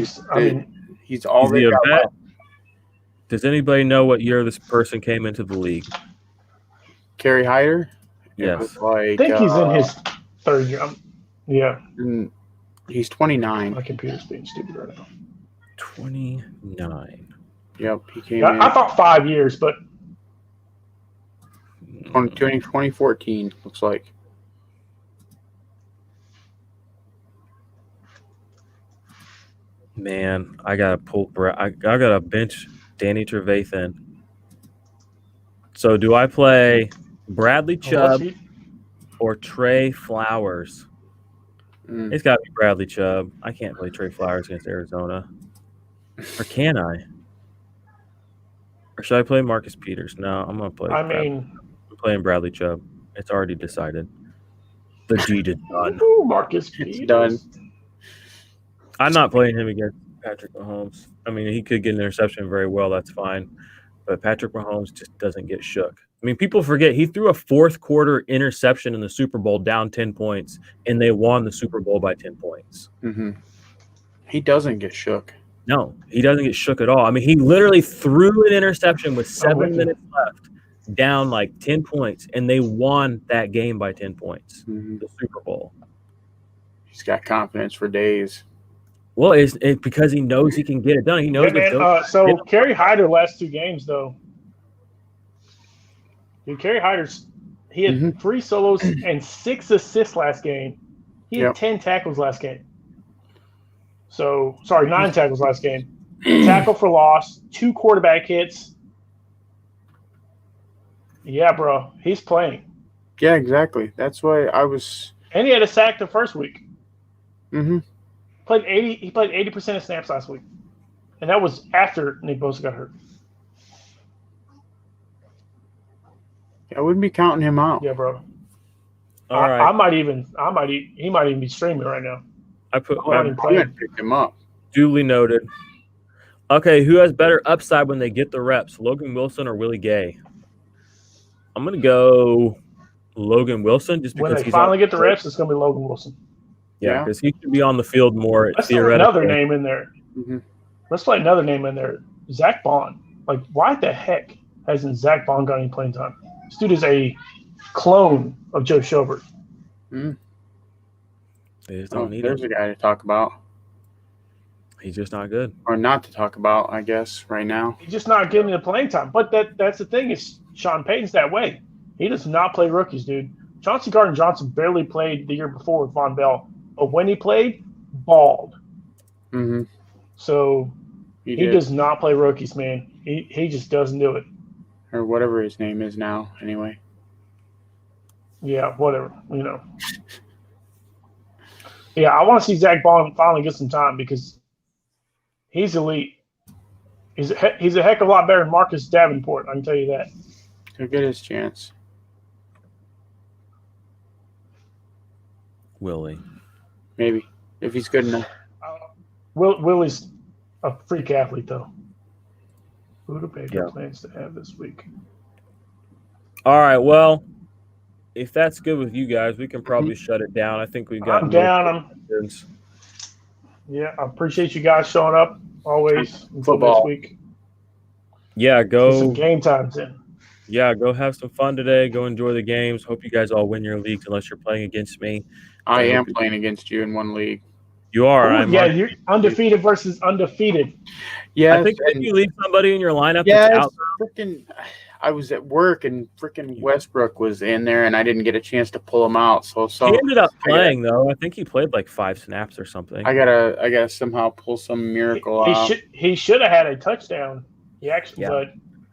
S3: He's all they've got.
S2: Does anybody know what year this person came into the league?
S3: Kerry Hyder?
S2: Yes.
S1: I think he's in his 3rd year. Yeah.
S3: He's 29.
S1: My computer's being stupid right now.
S2: 29.
S3: Yep, he came in.
S1: I thought 5 years, but
S3: 2014 looks like.
S2: Man, I gotta I gotta bench Danny Trevathan. So do I play Bradley Chubb or Trey Flowers? It's got to be Bradley Chubb. I can't play Trey Flowers against Arizona. Or can I? Or should I play Marcus Peters? No, I'm going to play I'm playing Bradley Chubb. It's already decided. The deed is done.
S1: Marcus Peters.
S3: It's done.
S2: I'm not playing him against Patrick Mahomes. I mean, he could get an interception very well. That's fine. But Patrick Mahomes just doesn't get shook. I mean, people forget he threw a 4th quarter interception in the Super Bowl down 10 points, and they won the Super Bowl by 10 points.
S3: Mm-hmm. He doesn't get shook.
S2: No, he doesn't get shook at all. I mean, he literally threw an interception with 7 minutes left, down like 10 points, and they won that game by 10 points, the Super Bowl.
S3: He's got confidence for days.
S2: Well, it's because he knows he can get it done. He knows.
S1: So Kerry Hyder last 2 games though. Dude, Kerry Hyder's he had 3 solos and 6 assists last game. He had 10 tackles last game. So 9 tackles last game. Tackle for loss, 2 quarterback hits. Yeah, bro, he's playing.
S3: Yeah, exactly. That's why I was.
S1: And he had a sack the first week.
S3: Mm-hmm.
S1: He played 80% of snaps last week, and that was after Nick Bosa got hurt.
S3: I wouldn't be counting him out.
S1: Yeah, bro.
S2: All right.
S1: He might even be streaming right now.
S3: I picked him up.
S2: Duly noted. Okay, who has better upside when they get the reps, Logan Wilson or Willie Gay? I'm gonna go Logan Wilson just because
S1: when they finally get the reps, it's gonna be Logan Wilson.
S2: Yeah, because he should be on the field more.
S1: Let's throw another name in there. Let's play another name in there. Zach Bond. Like, why the heck hasn't Zach Bond got any playing time? This dude is a clone of Joe Schobert.
S2: They just don't need
S3: There's a guy to talk about.
S2: He's just not good.
S3: Or not to talk about, I guess, right now.
S1: He's just not getting the playing time. But that's the thing is Sean Payton's that way. He does not play rookies, dude. Chauncey Gardner-Johnson barely played the year before with Von Bell. But when he played, balled. So he does not play rookies, man. He just doesn't do it.
S3: Or whatever his name is now, anyway.
S1: Yeah, whatever, Yeah, I want to see Zach Bond finally get some time because he's elite. He's a heck of a lot better than Marcus Davenport, I can tell you that.
S3: He'll get his chance.
S2: Willie.
S3: Maybe, if he's good enough.
S1: Willie's a freak athlete, though. Who do Bengals plans to have this week?
S2: All right, well, if that's good with you guys, we can probably shut it down. I think we've got.
S1: I'm down. I appreciate you guys showing up always until this week.
S2: Yeah, go.
S1: Get some game times in.
S2: Yeah, go have some fun today. Go enjoy the games. Hope you guys all win your leagues unless you're playing against me.
S3: I am playing against you in one league.
S2: You are.
S1: You're undefeated versus undefeated.
S2: Yeah, I think if you leave somebody in your lineup
S3: that's out. I was at work and freaking Westbrook was in there and I didn't get a chance to pull him out. So
S2: he ended up playing though. I think he played like 5 snaps or something.
S3: I gotta somehow pull some miracle out.
S1: He should have had a touchdown. He actually,
S2: Yeah.
S1: but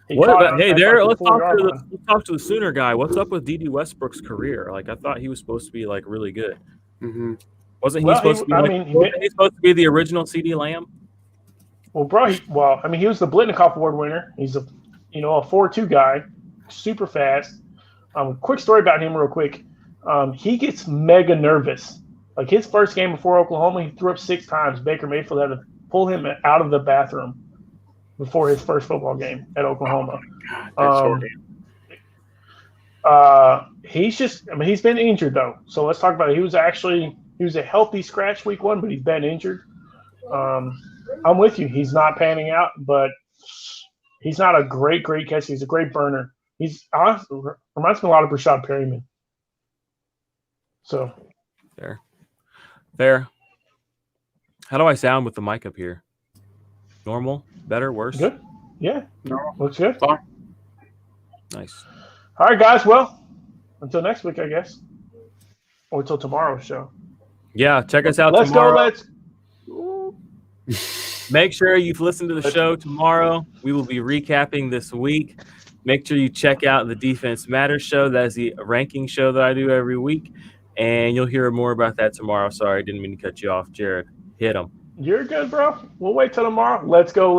S1: he
S2: What
S1: caught
S2: about, hey,
S1: at
S2: there?
S1: like the
S2: Let's
S1: 4-yard line.
S2: talk to the Sooner guy. What's up with D.D. Westbrook's career? Like, I thought he was supposed to be like really good.
S3: Mm-hmm.
S2: Wasn't he
S1: Well,
S2: supposed to be? Wasn't he supposed to be the original C.D. Lamb?
S1: Well, bro, he was the Blitnikoff Award winner. He's a 4.2 guy, super fast. Quick story about him, real quick. He gets mega nervous. Like his first game before Oklahoma, he threw up 6 times. Baker Mayfield had to pull him out of the bathroom before his first football game at Oklahoma. He's been injured though. So let's talk about it. He was a healthy scratch week 1, but he's been injured. I'm with you. He's not panning out, but he's not a great catcher. He's a great burner. He's honestly reminds me a lot of Rashad Perryman. So
S2: Fair. How do I sound with the mic up here? Normal? Better? Worse?
S1: Good. Yeah.
S3: Normal.
S1: Looks good.
S3: Fine.
S2: Nice.
S1: All right, guys. Well, until next week, I guess. Or until tomorrow's show.
S2: Yeah, check us out tomorrow. Make sure you've listened to the show tomorrow. We will be recapping this week. Make sure you check out the Defense Matters show. That is the ranking show that I do every week. And you'll hear more about that tomorrow. Sorry, I didn't mean to cut you off. Jared, hit him.
S1: You're good, bro. We'll wait till tomorrow. Let's go.